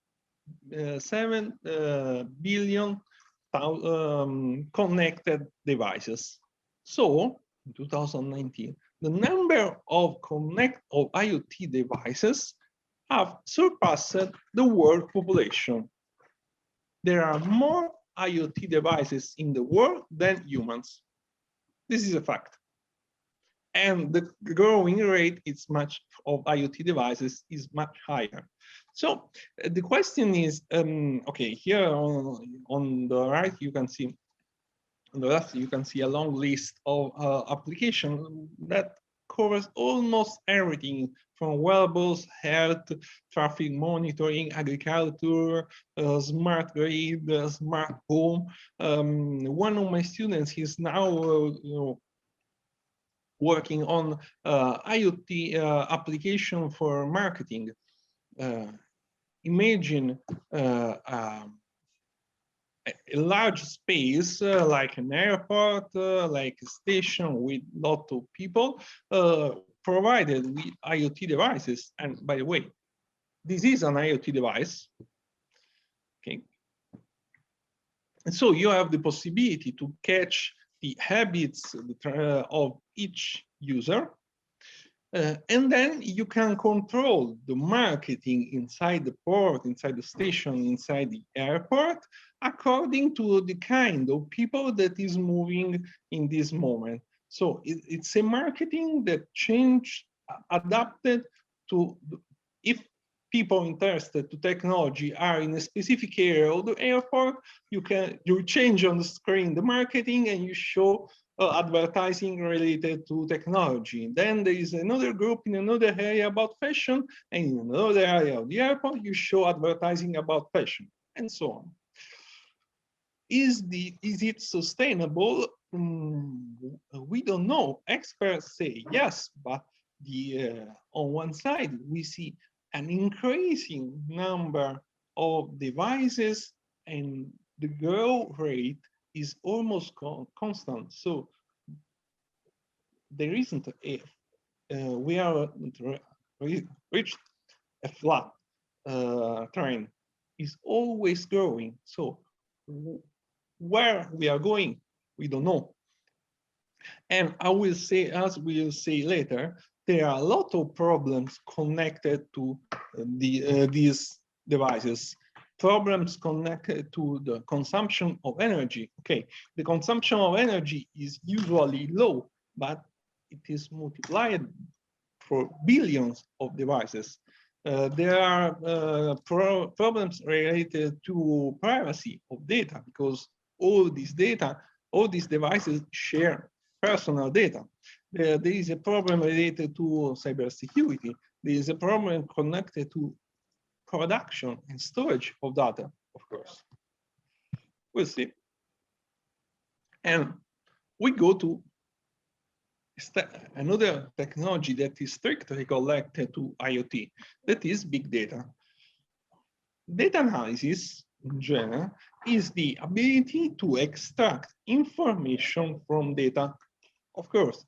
billion connected devices. So in 2019, the number of IoT devices have surpassed the world population. There are more IoT devices in the world than humans. This is a fact. And the growing rate of IoT devices is much higher. So the question is, okay, here on the right, you can see, on the left, you can see a long list of applications that covers almost everything from wearables, health, traffic monitoring, agriculture, smart grid, smart home. One of my students is now working on IoT application for marketing. Imagine a large space like an airport, like a station with a lot of people, provided with IoT devices. And by the way, this is an IoT device. Okay. And so you have the possibility to catch the habits of each user. And then you can control the marketing inside the port, inside the station, inside the airport, according to the kind of people that is moving in this moment. So it's a marketing that adapted to, if people interested to technology are in a specific area of the airport, you change on the screen the marketing and you show advertising related to technology. Then there is another group in another area about fashion, and in another area of the airport, you show advertising about fashion, and so on. Is it sustainable? We don't know. Experts say yes, but on one side, we see an increasing number of devices, and the growth rate is almost constant. So there isn't we are reached a flat trend. Is always growing. So where we are going, we don't know. And I will say, as we will say later, there are a lot of problems connected to these devices. Problems connected to the consumption of energy. Okay, the consumption of energy is usually low, but it is multiplied for billions of devices. There are problems related to privacy of data, because all these devices share personal data. There is a problem related to cybersecurity. There is a problem connected to production and storage of data, of course. We'll see. And we go to another technology that is strictly connected to IoT, that is big data. Data analysis, in general, is the ability to extract information from data. Of course,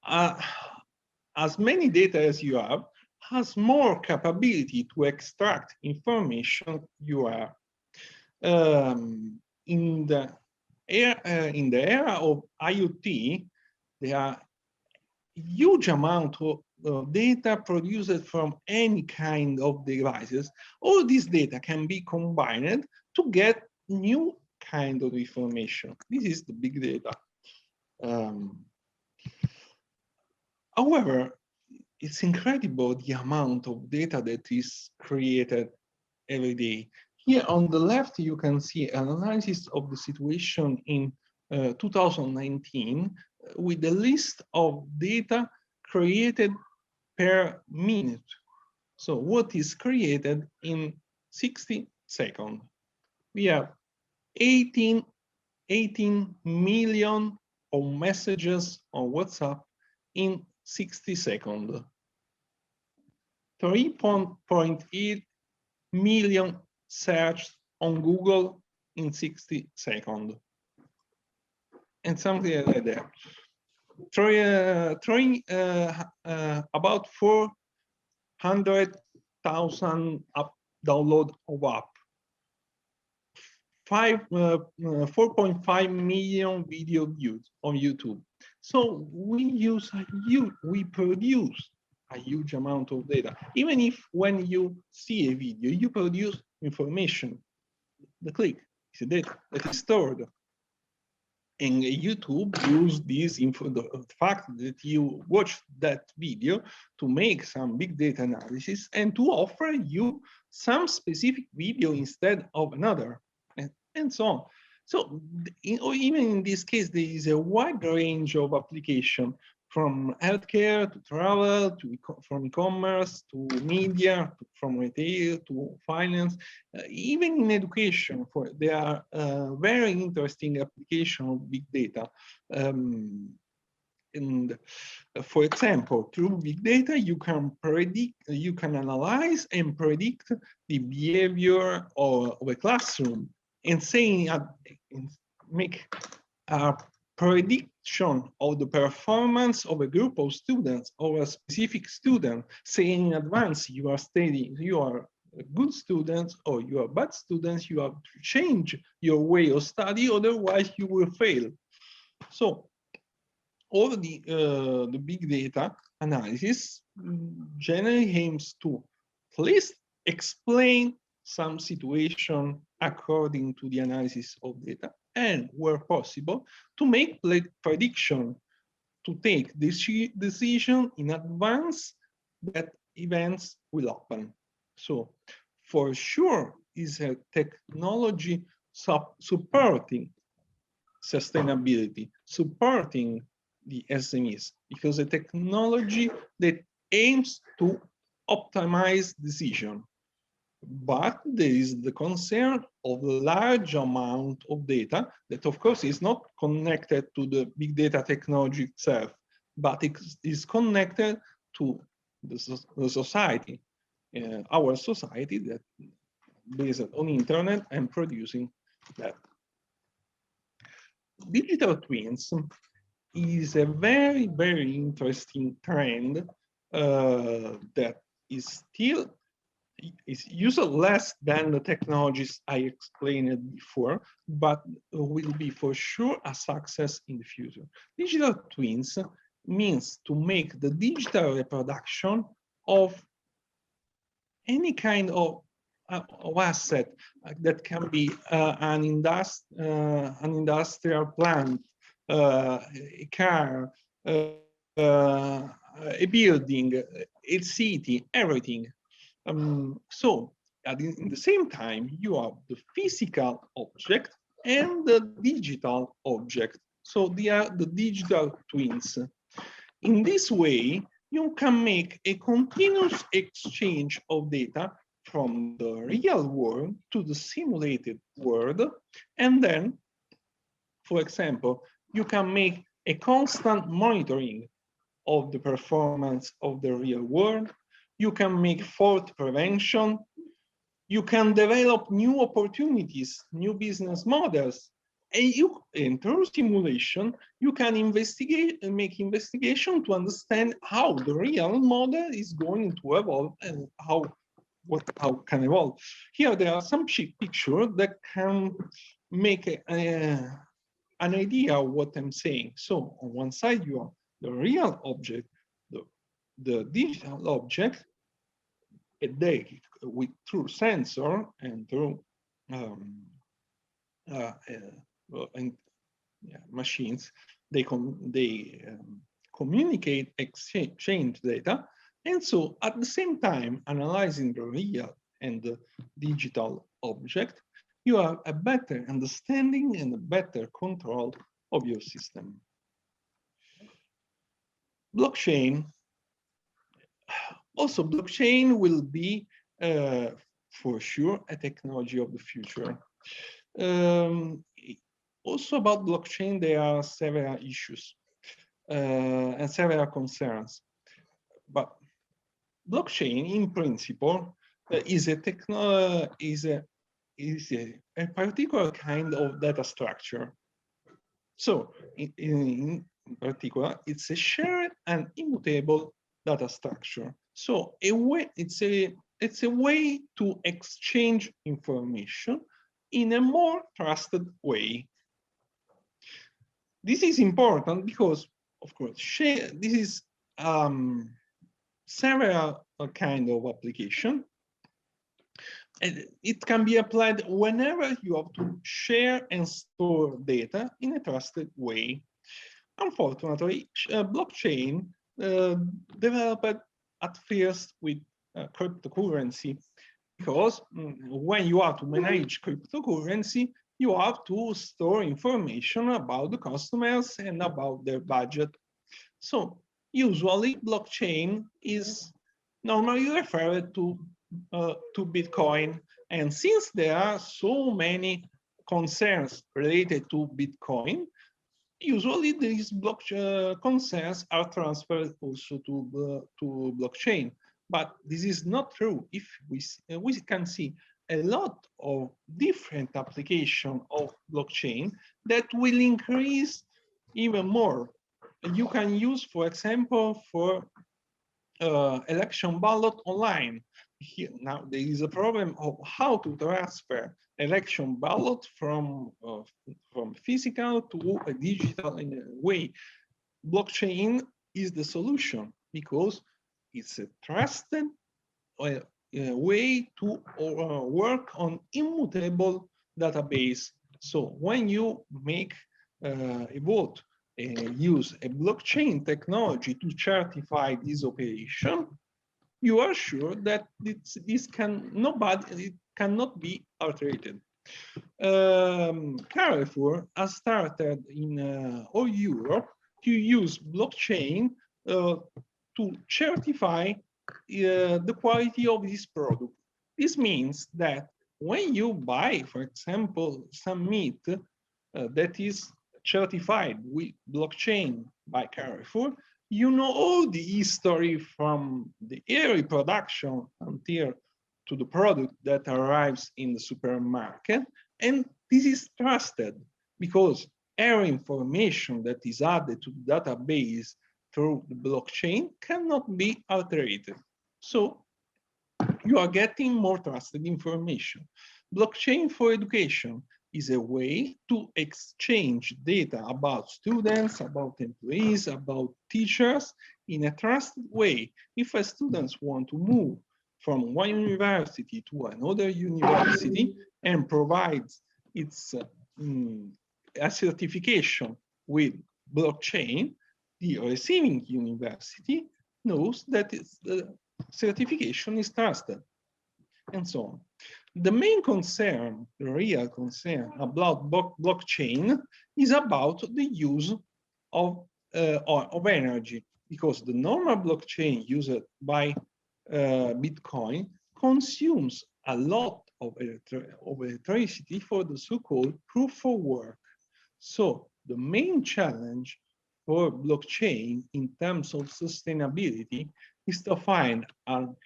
as many data as you have, has more capability to extract information you have. In the era of IoT, there are huge amount of data produced from any kind of devices. All this data can be combined to get new kind of information. This is the big data. However, it's incredible the amount of data that is created every day. Here on the left, you can see an analysis of the situation in 2019 with the list of data created per minute. So what is created in 60 seconds? We have 18 million of messages on WhatsApp in 60 seconds. 3.8 million searched on Google in 60 seconds. And something like that. About 400,000 download of app. 4.5 million video views on YouTube. So we produce a huge amount of data. Even if when you see a video, you produce information. The click is data that is stored. And YouTube use this info, the fact that you watch that video to make some big data analysis and to offer you some specific video instead of another, and so on. So even in this case, there is a wide range of application, from healthcare to travel, from e-commerce to media, from retail to finance, even in education. There are very interesting application of big data. And for example, through big data, you can analyze and predict the behavior of a classroom, and make a prediction of the performance of a group of students or a specific student, saying in advance, you are good students or you are bad students, you have to change your way of study, otherwise you will fail. So all the big data analysis generally aims to at least explain some situation according to the analysis of data, and where possible, to make prediction, to take decision in advance that events will happen. So for sure is a technology supporting sustainability, supporting the SMEs, because a technology that aims to optimize decision. But there is the concern of a large amount of data that, of course, is not connected to the big data technology itself, but it is connected to the society, our society that based on internet and producing that. Digital twins is a very, very interesting trend that is used less than the technologies I explained before, but will be for sure a success in the future. Digital twins means to make the digital reproduction of any kind of asset that can be an industrial plant, a car, a building, a city, everything. So in the same time, you have the physical object and the digital object. So they are the digital twins. In this way, you can make a continuous exchange of data from the real world to the simulated world. And then, for example, you can make a constant monitoring of the performance of the real world. You can make fault prevention. You can develop new opportunities, new business models. And through simulation, you can investigate and make investigation to understand how the real model is going to evolve and how can evolve. Here there are some pictures that can make an idea of what I'm saying. So on one side you have the real object, the digital object, through sensor and through machines, they communicate, exchange data, and so at the same time analyzing the real and the digital object, you have a better understanding and a better control of your system. Blockchain. Also, blockchain will be for sure a technology of the future. Also about blockchain, there are several issues and several concerns. But blockchain, in principle, is a particular kind of data structure. So, in particular, it's a shared and immutable data structure. So, it's a way to exchange information in a more trusted way. This is important because, of course, this is several kind of application. And it can be applied whenever you have to share and store data in a trusted way. Unfortunately, blockchain developed at first with cryptocurrency, because when you have to manage cryptocurrency, you have to store information about the customers and about their budget. So usually blockchain is normally referred to Bitcoin. And since there are so many concerns related to Bitcoin, usually these concerns are transferred also to blockchain. But this is not true. If we can see a lot of different applications of blockchain that will increase even more. You can use, for example, for election ballot online. Here, now there is a problem of how to transfer election ballot from physical to a digital way. Blockchain is the solution because it's a trusted way to work on immutable database. So when you make a vote, use a blockchain technology to certify this operation, you are sure that this cannot be altered. Carrefour has started in all Europe to use blockchain to certify the quality of this product. This means that when you buy, for example, some meat that is certified with blockchain by Carrefour, you know all the history from the early production until to the product that arrives in the supermarket. And this is trusted because every information that is added to the database through the blockchain cannot be altered. So you are getting more trusted information. Blockchain for education is a way to exchange data about students, about employees, about teachers in a trusted way. If a student wants to move from one university to another university and provides its a certification with blockchain, the receiving university knows that the certification is trusted, and so on. The main concern, the real concern about blockchain is about the use of energy, because the normal blockchain used by Bitcoin consumes a lot of electricity for the so-called proof of work. So the main challenge for blockchain in terms of sustainability is to find an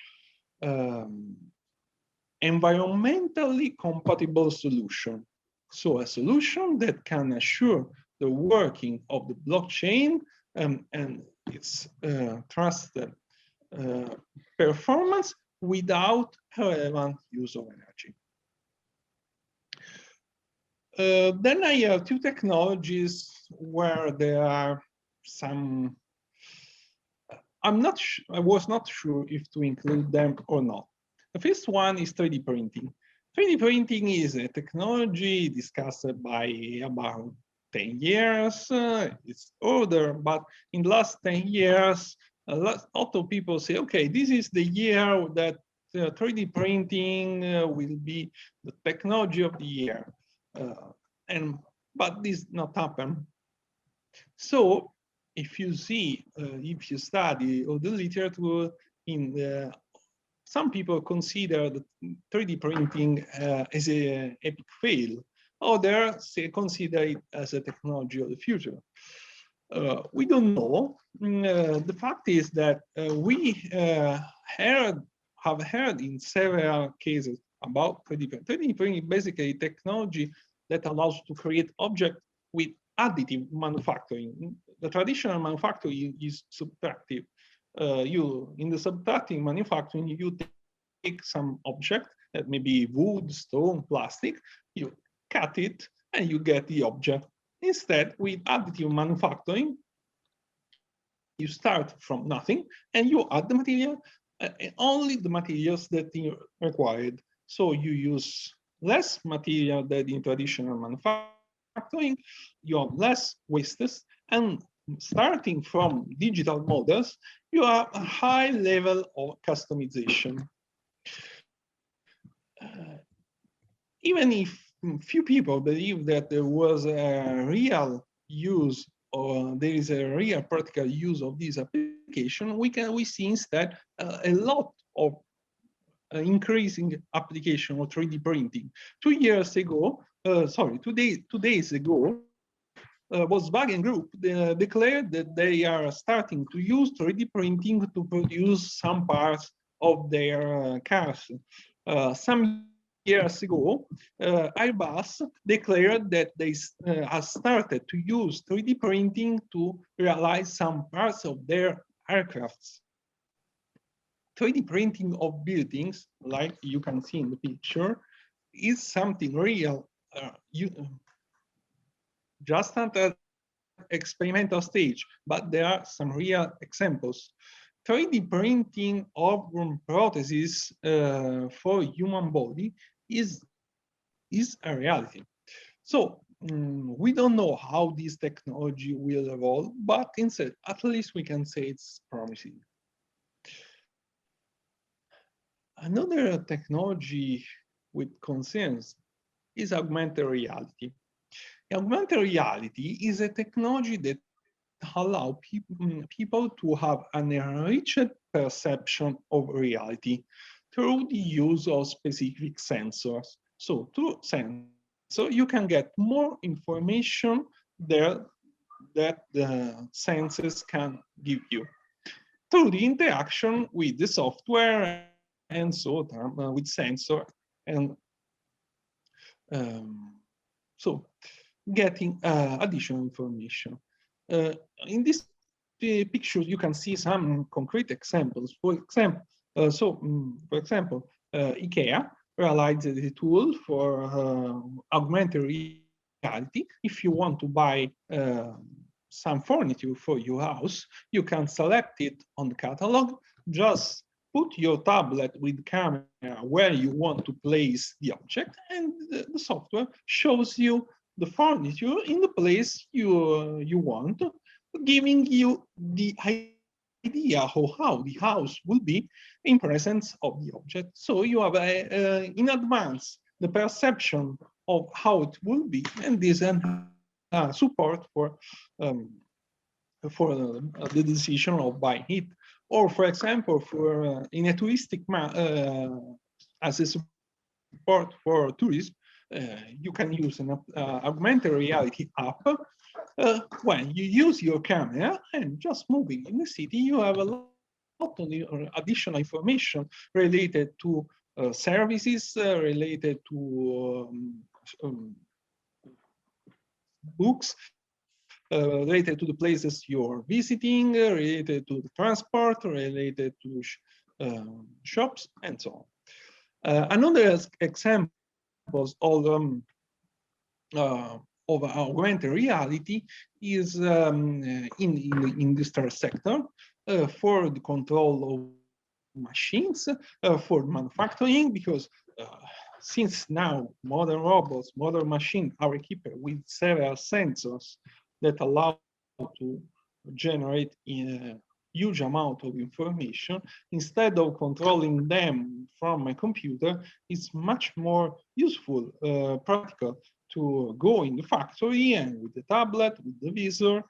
environmentally compatible solution. So a solution that can assure the working of the blockchain and its trusted performance without relevant use of energy. Then I have two technologies where there are some, I was not sure if to include them or not. The first one is 3D printing. 3D printing is a technology discussed by about 10 years. It's older, but in the last 10 years, a lot of people say, okay, this is the year that 3D printing will be the technology of the year. But this not happen. So if you see, if you study all the literature, some people consider that 3D printing as an epic fail. Others consider it as a technology of the future. We don't know. The fact is that we have heard in several cases about 3D printing. 3D printing is basically technology that allows to create objects with additive manufacturing. The traditional manufacturing is subtractive. In the subtractive manufacturing, you take some object that may be wood, stone, plastic, you cut it, and you get the object. Instead, with additive manufacturing, you start from nothing and you add the material, only the materials that are required. So you use less material than in traditional manufacturing, you have less wastes, and starting from digital models, you have a high level of customization. Even if few people believe that there was a real use or there is a real practical use of this application, we see instead a lot of increasing application of 3D printing. 2 years ago, 2 days ago, Volkswagen Group declared that they are starting to use 3D printing to produce some parts of their cars. Some years ago, Airbus declared that they have started to use 3D printing to realize some parts of their aircrafts. 3D printing of buildings, like you can see in the picture, is something real. Just at the experimental stage, but there are some real examples. 3D printing of prostheses for human body is a reality. So we don't know how this technology will evolve, but instead, at least we can say it's promising. Another technology with concerns is augmented reality. Augmented reality is a technology that allows people to have an enriched perception of reality through the use of specific sensors. So through sensor, you can get more information there that the senses can give you through the interaction with the software and so with sensor and so getting additional information. In this picture, you can see some concrete examples. For example, IKEA realized a tool for augmented reality. If you want to buy some furniture for your house, you can select it on the catalog, just put your tablet with camera where you want to place the object, and the software shows you the furniture in the place you want, giving you the idea of how the house will be in presence of the object. So you have in advance the perception of how it will be, and this support for the decision of buying it. Or, for example, for in a touristic as a support for tourism, you can use an augmented reality app. When you use your camera and just moving in the city, you have a lot of additional information related to services, related to books, related to the places you're visiting, related to the transport, related to shops, and so on. Another example of augmented reality is in the industrial sector for the control of machines, for manufacturing, because since now modern robots, modern machines are equipped with several sensors that allow to generate a huge amount of information, instead of controlling them from a computer, it's much more useful, practical to go in the factory and with the tablet, with the visor,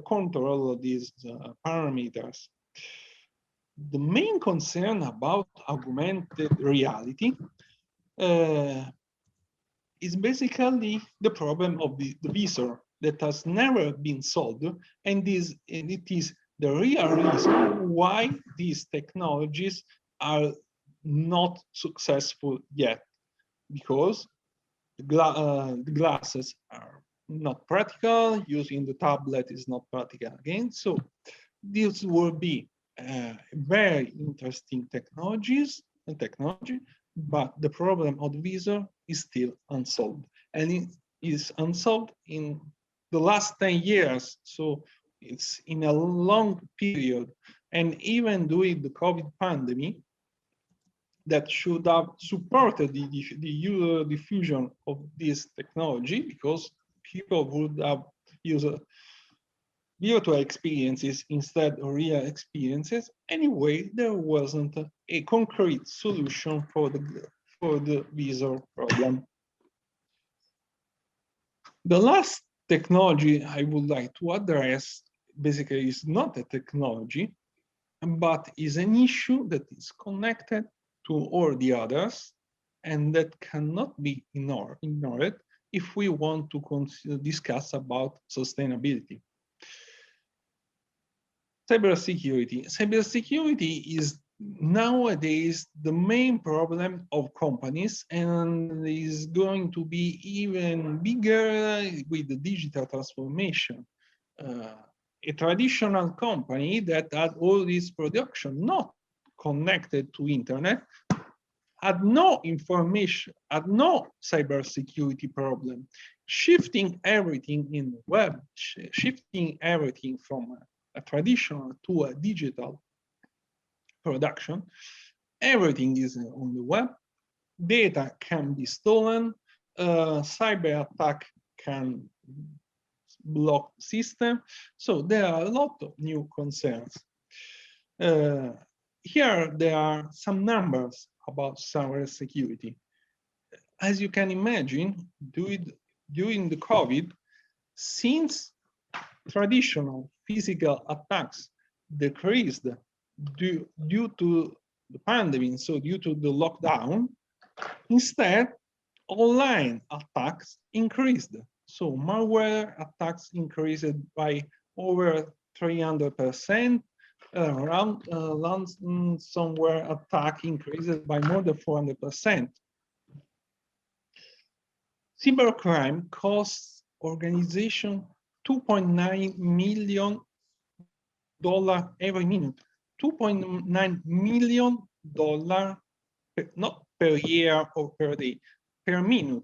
control these parameters. The main concern about augmented reality is basically the problem of the visor that has never been solved, and it is the real reason why these technologies are not successful yet, because the glasses are not practical, using the tablet is not practical again. So this will be very interesting technology, but the problem of the visor is still unsolved, and it is unsolved in the last 10 years. So it's in a long period, and even during the COVID pandemic, that should have supported the diffusion of this technology, because people would have used virtual experiences instead of real experiences. Anyway, there wasn't a concrete solution for the visor problem. The last technology I would like to address basically is not a technology, but is an issue that is connected to all the others, and that cannot be ignored if we want to discuss about sustainability. Cybersecurity. Cybersecurity is nowadays the main problem of companies, and is going to be even bigger with the digital transformation. A traditional company that had all this production not connected to internet had no information, had no cybersecurity problem. Shifting everything in the web, shifting everything from a traditional to a digital production, everything is on the web. Data can be stolen, cyber attack can block system. So there are a lot of new concerns. Here there are some numbers about cybersecurity. As you can imagine, during the COVID, since traditional physical attacks decreased due to the pandemic, so due to the lockdown, instead, online attacks increased. So malware attacks increased by over 300%, ransomware attack increased by more than 400%. Cybercrime costs organization $2.9 million every minute. $2.9 million, not per year or per day, per minute.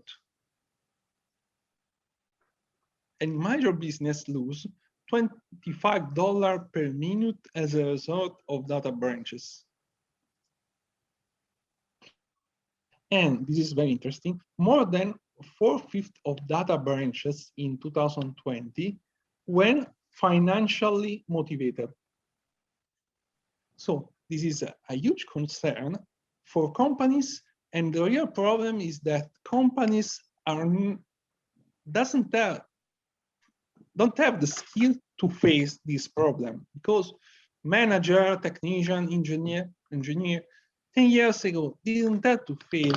And major business lose $25 per minute as a result of data breaches. And this is very interesting, more than 4/5 of data breaches in 2020 when financially motivated. So this is a huge concern for companies, and the real problem is that companies don't have the skill to face this problem, because manager, technician, engineer 10 years ago didn't have to face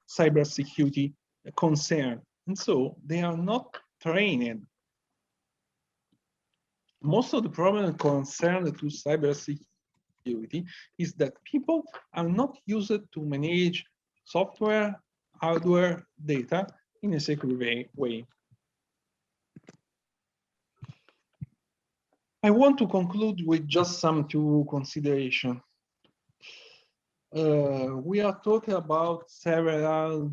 cybersecurity concern, and so they are not trained. Most of the problem concerned to cybersecurity is that people are not used to manage software, hardware, data in a secure way. I want to conclude with just some two considerations. We are talking about several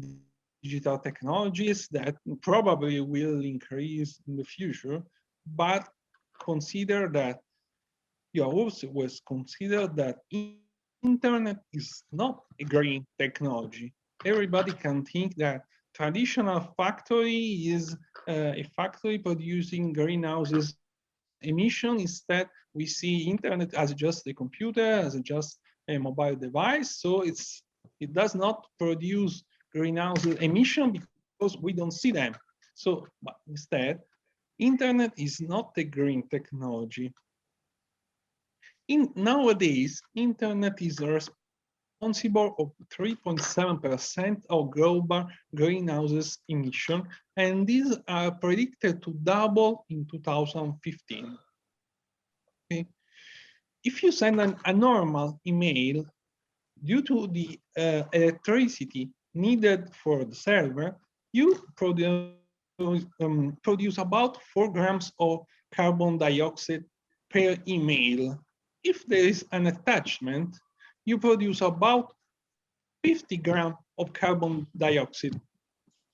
digital technologies that probably will increase in the future, but consider that you also consider that internet is not a green technology. Everybody can think that traditional factory is a factory producing greenhouses emission. Instead, we see internet as just a computer, as just a mobile device. So it does not produce greenhouse emission because we don't see them. So, but instead, internet is not a green technology. Nowadays, internet is responsible for 3.7% of global greenhouse emission, and these are predicted to double in 2015. Okay. If you send a normal email, due to the electricity needed for the server, you produce about 4 grams of carbon dioxide per email. If there is an attachment, you produce about 50 grams of carbon dioxide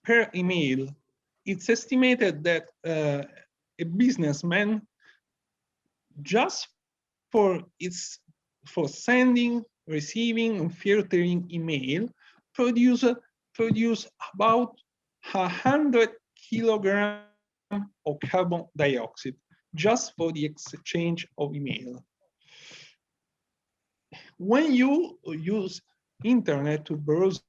per email. It's estimated that a businessman, just for sending, receiving, and filtering email, produce about 100 kilograms of carbon dioxide just for the exchange of email. When you use internet to browse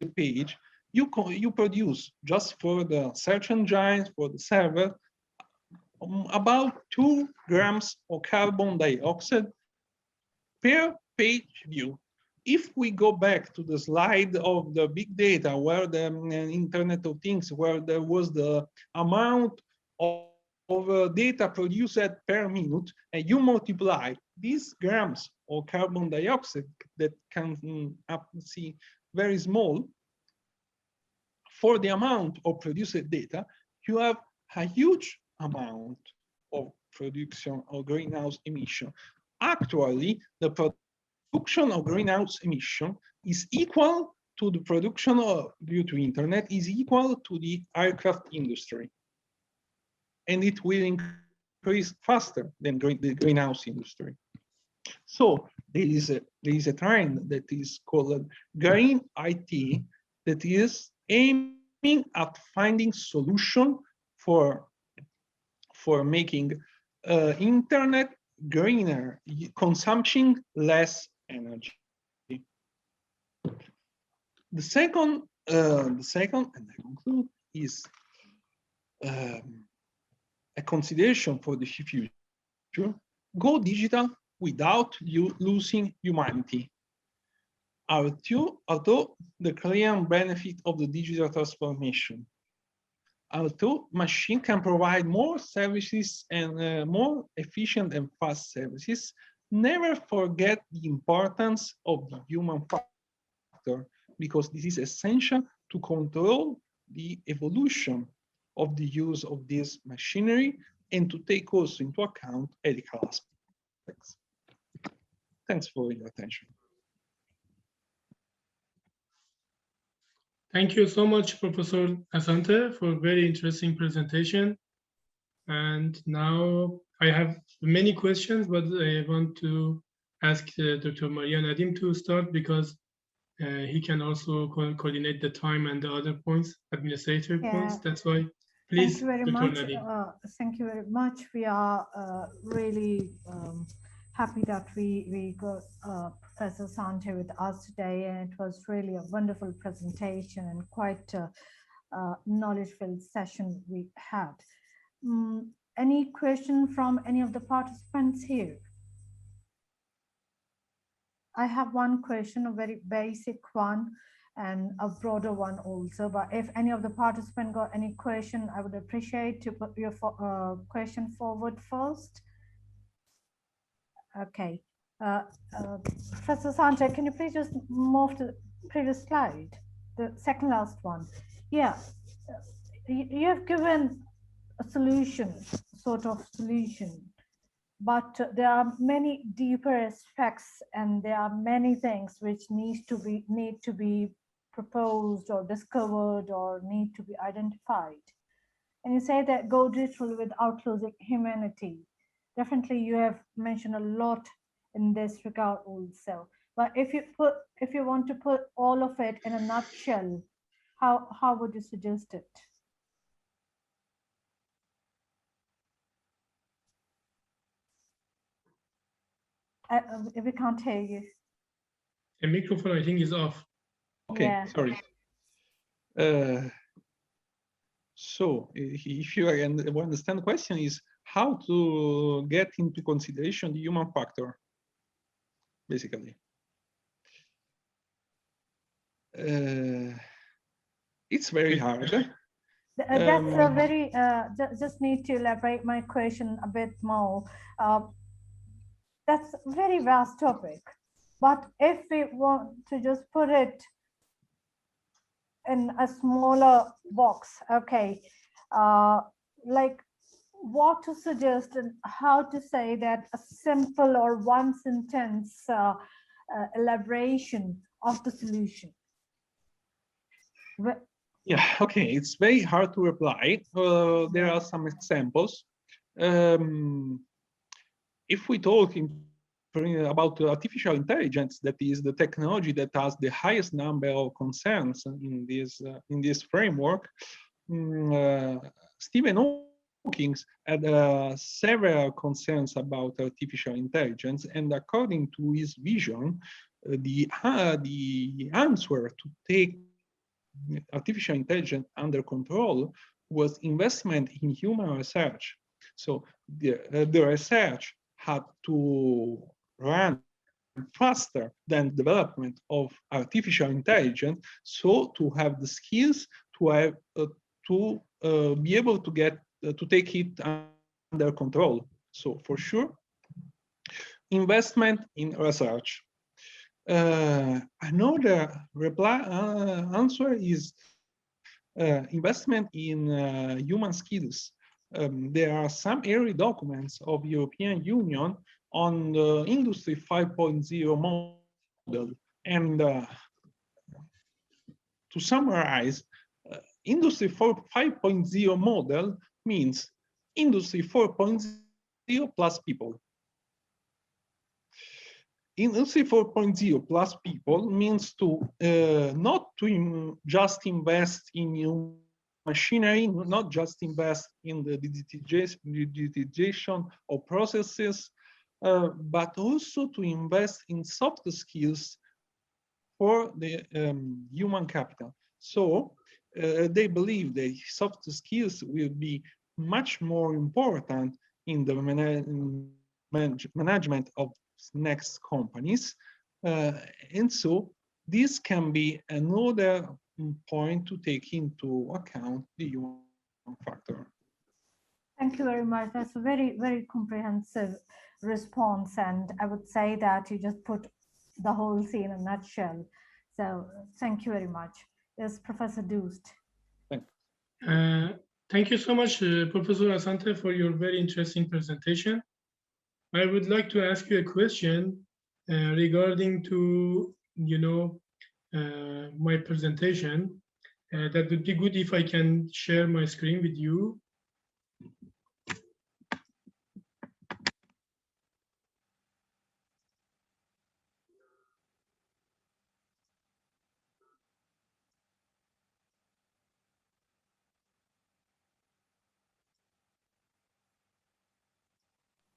the page, you produce, just for the search engines, for the server, about 2 grams of carbon dioxide per page view. If we go back to the slide of the big data, where the Internet of Things, where there was the amount of data produced per minute, and you multiply these grams of carbon dioxide that can see very small for the amount of produced data, you have a huge amount of production of greenhouse emission. Actually, the production of greenhouse emission is equal to the production due to internet, is equal to the aircraft industry. And it will increase faster than the greenhouse industry. So there is a trend that is called green IT, that is aiming at finding solution for making internet greener, consuming less energy. The second, and I conclude, is a consideration for the future. Go digital without you losing humanity. Although the clear benefit of the digital transformation, although machine can provide more services and more efficient and fast services, never forget the importance of the human factor, because this is essential to control the evolution of the use of this machinery and to take also into account ethical aspects. Thanks for your attention. Thank you so much, Professor Asante, for a very interesting presentation. And now I have many questions, but I want to ask Dr. Maria Nadim to start, because he can also coordinate the time and the other points, administrative points. That's why, please, Thank you very Dr. much. Nadim. Thank you very much. We are really happy that we got Professor Asante with us today, and it was really a wonderful presentation and quite a knowledge-filled session we had. Any question from any of the participants here? I have one question, a very basic one and a broader one also, but if any of the participants got any question, I would appreciate to put your question forward first. Okay. Professor Asante, can you please just move to the previous slide, the second last one? Yeah, you have given a solution, sort of solution, but there are many deeper aspects, and there are many things which need to be proposed or discovered or need to be identified. And you say that go digital without losing humanity. Definitely, you have mentioned a lot in this regard also. But if you want to put all of it in a nutshell, how would you suggest it? We can't hear you. The microphone, I think, is off. Okay, Yeah. sorry. So if you understand the question is how to get into consideration the human factor, basically. it's very hard. That's a very, just need to elaborate my question a bit more. That's a very vast topic. But if we want to just put it in a smaller box, okay, like what to suggest and how to say that a simple or one sentence elaboration of the solution. Yeah, okay, it's very hard to reply. There are some examples. If we talk about artificial intelligence, that is the technology that has the highest number of concerns in this framework. Stephen Hawking had several concerns about artificial intelligence, and according to his vision, the answer to take artificial intelligence under control was investment in human research. So the research had to run faster than development of artificial intelligence, so to have the skills to have to be able to get to take it under control. So for sure, investment in research. Another answer is investment in human skills. There are some early documents of European Union on the Industry 5.0 model. And to summarize, Industry 5.0 model means Industry 4.0 plus people. Industry 4.0 plus people means to not to just invest in new machinery, not just invest in the digitization of processes, but also to invest in soft skills for the human capital. So they believe that soft skills will be much more important in the management of next companies. And so this can be another point to take into account the human factor. Thank you very much. That's a very, very comprehensive response. And I would say that you just put the whole thing in a nutshell. So thank you very much. Yes, Professor Doost. Thank you so much, Professor Asante, for your very interesting presentation. I would like to ask you a question regarding to, my presentation. That would be good if I can share my screen with you.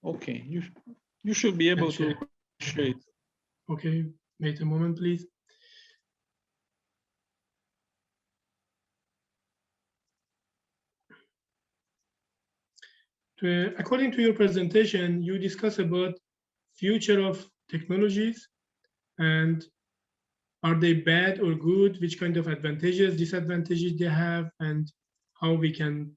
Okay, you should be able to share it. Okay, wait a moment, please. According to your presentation, you discuss about future of technologies and are they bad or good, which kind of advantages, disadvantages they have, and how we can,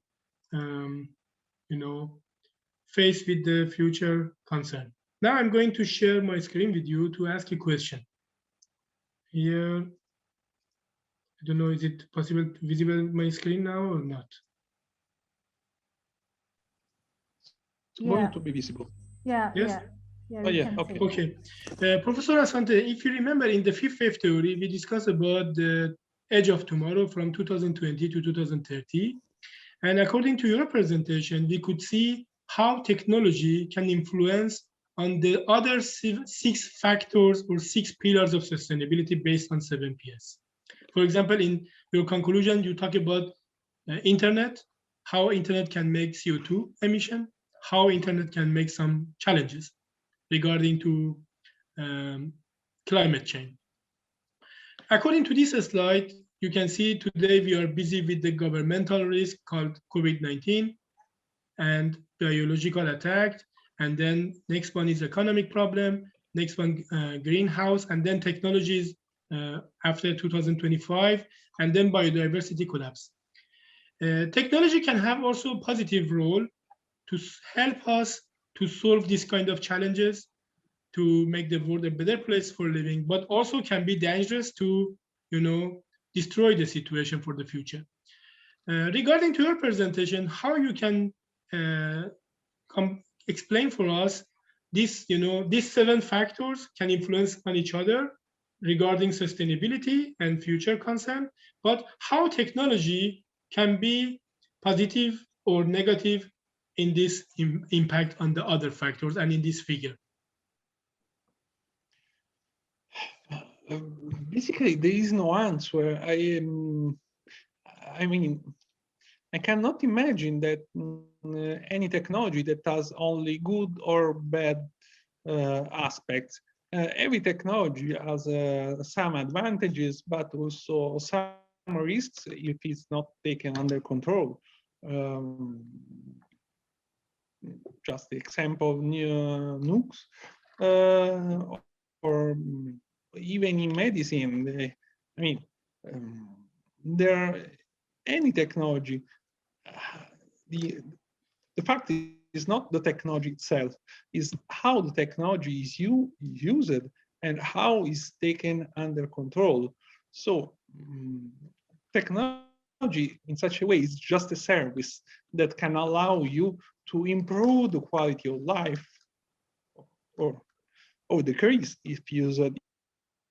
face with the future concern. Now I'm going to share my screen with you to ask a question. Here, I don't know, is it possible to visible my screen now or not? It's going to be visible. Yeah, yes? Yeah, oh, yeah, okay. Okay. Professor Asante, if you remember in the fifth wave theory, we discussed about the edge of tomorrow from 2020 to 2030. And according to your presentation, we could see how technology can influence on the other 6 factors or 6 pillars of sustainability based on 7Ps. For example, in your conclusion, you talk about internet, how internet can make CO2 emission, how internet can make some challenges regarding to climate change. According to this slide, you can see today we are busy with the governmental risk called COVID-19 and biological attack. And then next one is economic problem, next one greenhouse, and then technologies after 2025, and then biodiversity collapse. Technology can have also a positive role to help us to solve this kind of challenges, to make the world a better place for living, but also can be dangerous to, destroy the situation for the future. Regarding to your presentation, how you can explain for us this, these 7 factors can influence on each other regarding sustainability and future concern, but how technology can be positive or negative in this impact on the other factors and in this figure. Basically, there is no answer. I mean, I cannot imagine that any technology that has only good or bad aspects. Every technology has some advantages, but also some risks if it's not taken under control. Just the example of nukes, or even in medicine. I mean, any technology. The fact is not the technology itself, is how the technology is used and how it's taken under control. So technology in such a way is just a service that can allow you to improve the quality of life or decrease if used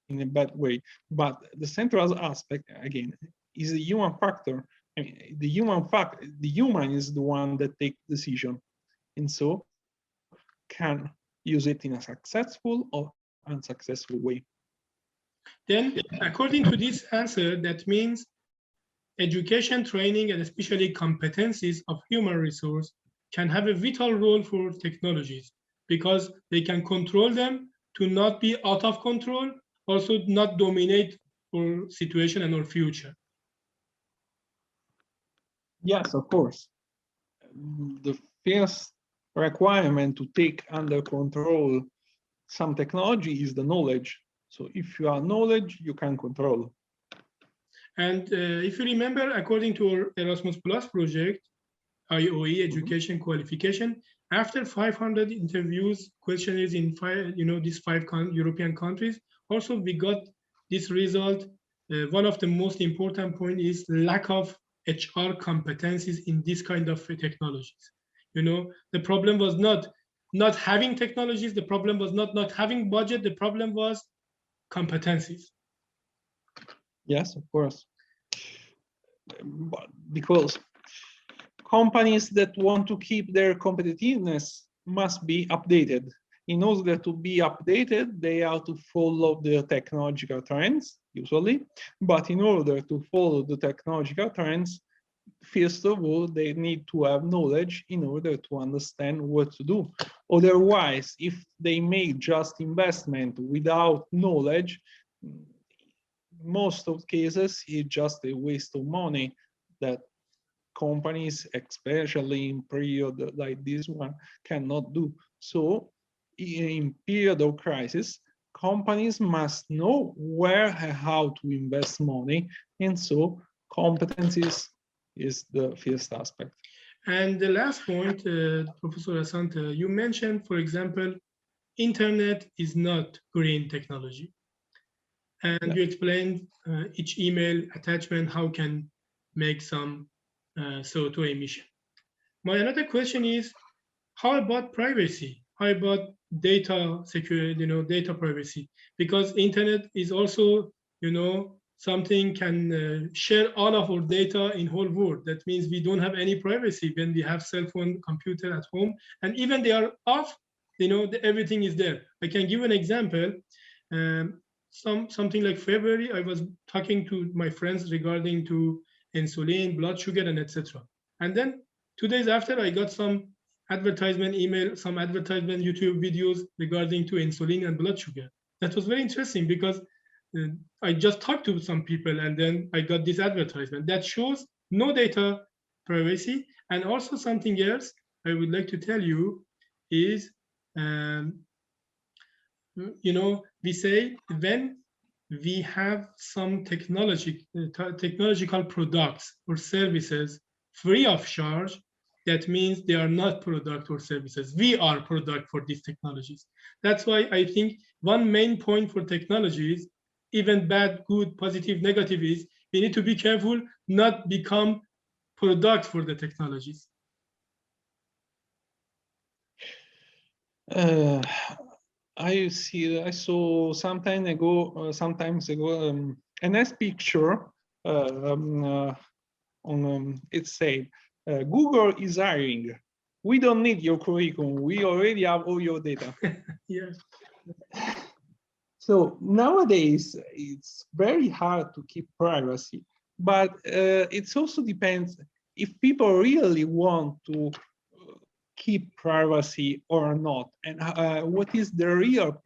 in a bad way. But the central aspect, again, is the human factor. I mean, the human is the one that takes decision, and so can use it in a successful or unsuccessful way. Then, according to this answer, that means education, training, and especially competencies of human resource can have a vital role for technologies because they can control them to not be out of control, also not dominate our situation and our future. Yes, of course. The first requirement to take under control some technology is the knowledge. So if you have knowledge, you can control. And if you remember, according to our Erasmus Plus project, IOE education qualification, after 500 interviews, questionnaires in these 5 European countries, also we got this result. One of the most important point is lack of HR competencies in this kind of technologies. The problem was not having technologies. The problem was not having budget. The problem was competencies. Yes, of course. Because companies that want to keep their competitiveness must be updated. In order to be updated, they have to follow the technological trends, usually. But in order to follow the technological trends, first of all, they need to have knowledge in order to understand what to do. Otherwise, if they make just investment without knowledge, most of cases it's just a waste of money that companies, especially in period like this one, cannot do. So in period of crisis, companies must know where and how to invest money, and so competencies is the first aspect. And the last point, Professor Asante, you mentioned, for example, internet is not green technology. And you explained each email attachment, how can make some CO2 emission. My another question is, how about privacy? How about data security, data privacy? Because internet is also, something can share all of our data in whole world. That means we don't have any privacy when we have cell phone, computer at home, and even they are off, everything is there. I can give an example. Something like February, I was talking to my friends regarding to insulin, blood sugar, and etc. And then 2 days after, I got some advertisement email, some advertisement YouTube videos regarding to insulin and blood sugar. That was very interesting because I just talked to some people and then I got this advertisement that shows no data privacy. And also something else I would like to tell you is, we say when we have some technological products or services free of charge, that means they are not product or services. We are product for these technologies. That's why I think one main point for technologies, even bad, good, positive, negative, is we need to be careful not become product for the technologies. I saw sometimes ago a nice picture it said, Google is hiring. We don't need your curriculum. We already have all your data. Yeah. So nowadays, it's very hard to keep privacy, but it also depends if people really want to keep privacy or not, and what is the real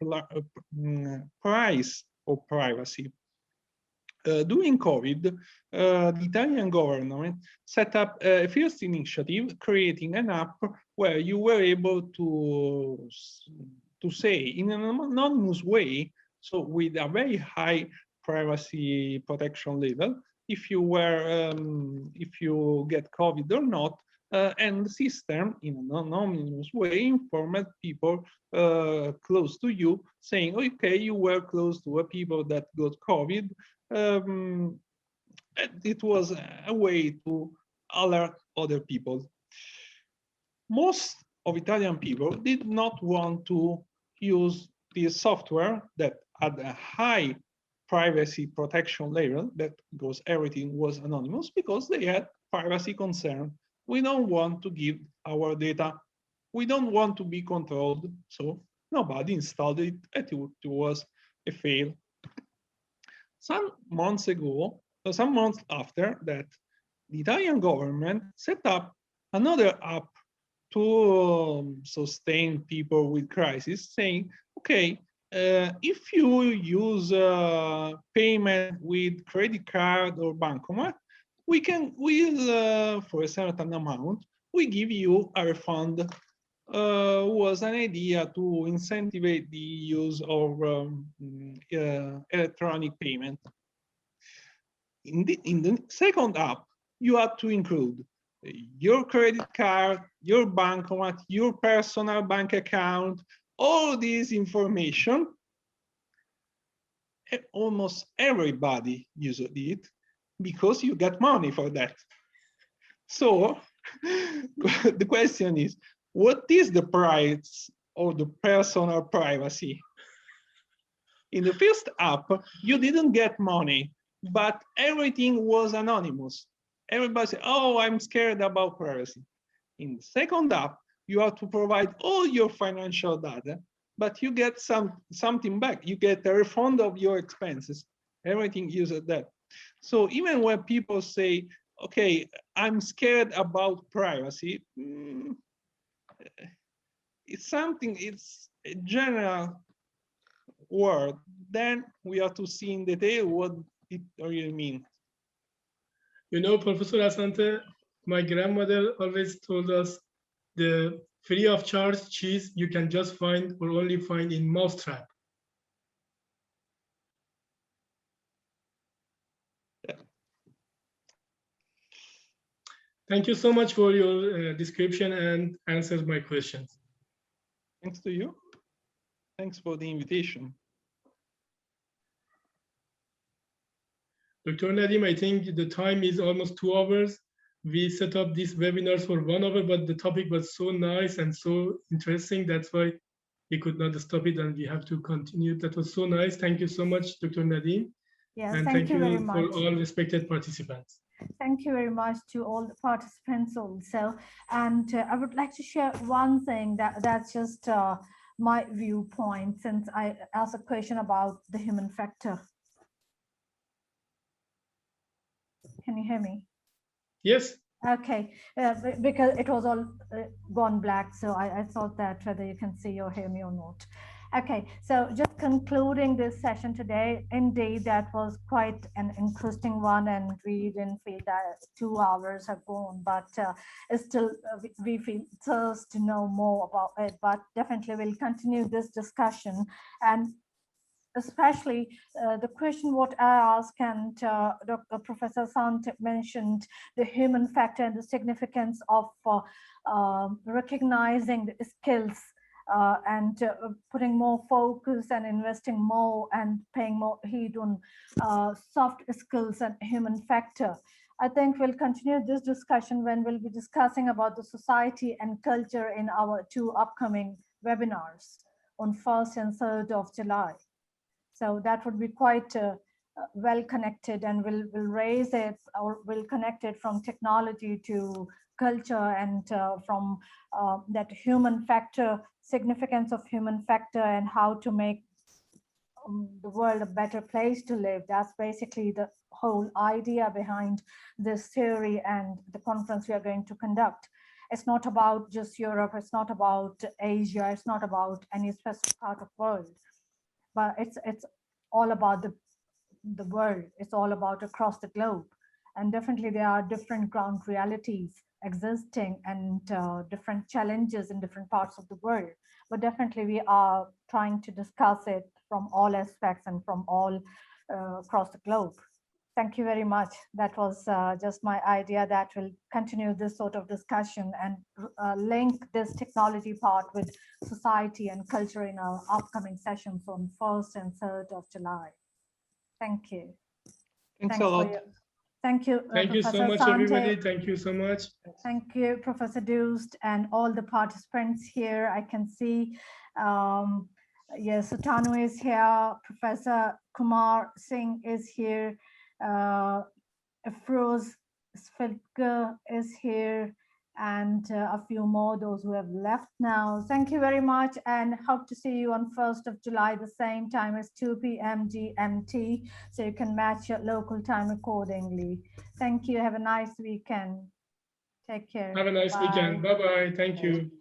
price of privacy. During COVID, the Italian government set up a first initiative creating an app where you were able to say in an anonymous way, so with a very high privacy protection level, if you get COVID or not, and the system in an anonymous way informed people close to you, saying, okay, you were close to a people that got COVID. It was a way to alert other people. Most of Italian people did not want to use this software that had a high privacy protection level, that because everything was anonymous, because they had privacy concern. We don't want to give our data. We don't want to be controlled. So nobody installed it. It was a fail. Some months after that, the Italian government set up another app to sustain people with crisis, saying, okay, if you use payment with credit card or bancomat, for a certain amount, we give you a refund. Was an idea to incentivize the use of electronic payment. In the second app, you have to include your credit card, your bancomat, your personal bank account, all this information. Almost everybody used it because you get money for that. So the question is, what is the price of the personal privacy? In the first app, you didn't get money, but everything was anonymous. Everybody said, oh, I'm scared about privacy. In the second app, you have to provide all your financial data, but you get something back. You get a refund of your expenses. Everything uses that. So even when people say, okay, I'm scared about privacy, it's a general word. Then we have to see in detail what it really means. You know, Professor Asante, my grandmother always told us the free of charge cheese you can just find or only find in mousetrap. Yeah. Thank you so much for your description and answers my questions. Thanks to you. Thanks for the invitation. Dr. Nadim, I think the time is almost 2 hours. We set up these webinars for 1 hour, but the topic was so nice and so interesting. That's why we could not stop it and we have to continue. That was so nice. Thank you so much, Dr. Nadim. Yes, and thank you very for much. all respected participants. Thank you very much to all the participants also. And I would like to share one thing that's just my viewpoint, since I asked a question about the human factor. Can you hear me? Yes. Okay, because it was all gone black, so I thought that whether you can see or hear me or not. Okay, so just concluding this session today, indeed that was quite an interesting one, and we didn't feel that 2 hours have gone, but still we feel thirst to know more about it. But definitely we'll continue this discussion, and especially the question what I asked, and Dr. Professor Sant mentioned the human factor and the significance of recognizing the skills and putting more focus and investing more and paying more heed on soft skills and human factor. I think we'll continue this discussion when we'll be discussing about the society and culture in our 2 upcoming webinars on 1st and 3rd of July. So that would be quite well connected, and we'll raise it, or we'll connect it from technology to culture, and from that human factor, significance of human factor, and how to make the world a better place to live. That's basically the whole idea behind this theory and the conference we are going to conduct. It's not about just Europe, it's not about Asia, it's not about any specific part of the world, but it's all about the world. It's all about across the globe. And definitely there are different ground realities existing, and different challenges in different parts of the world. But definitely we are trying to discuss it from all aspects and from all across the globe. Thank you very much. That was just my idea that will continue this sort of discussion and link this technology part with society and culture in our upcoming sessions on 1st and 3rd of July. Thank you. Thanks a lot. Thank you. Thank you so Professor much, Sante. everybody. Thank you so much. Thank you, Professor Doost, and all the participants here. I can see, yes, Sutanu is here, Professor Kumar Singh is here, Afroz Svedka is here, and a few more, those who have left now. Thank you very much, and hope to see you on 1st of July, the same time as 2 p.m. GMT, so you can match your local time accordingly. Thank you. Have a nice weekend. Take care. Have a nice weekend. Bye-bye. Thank you.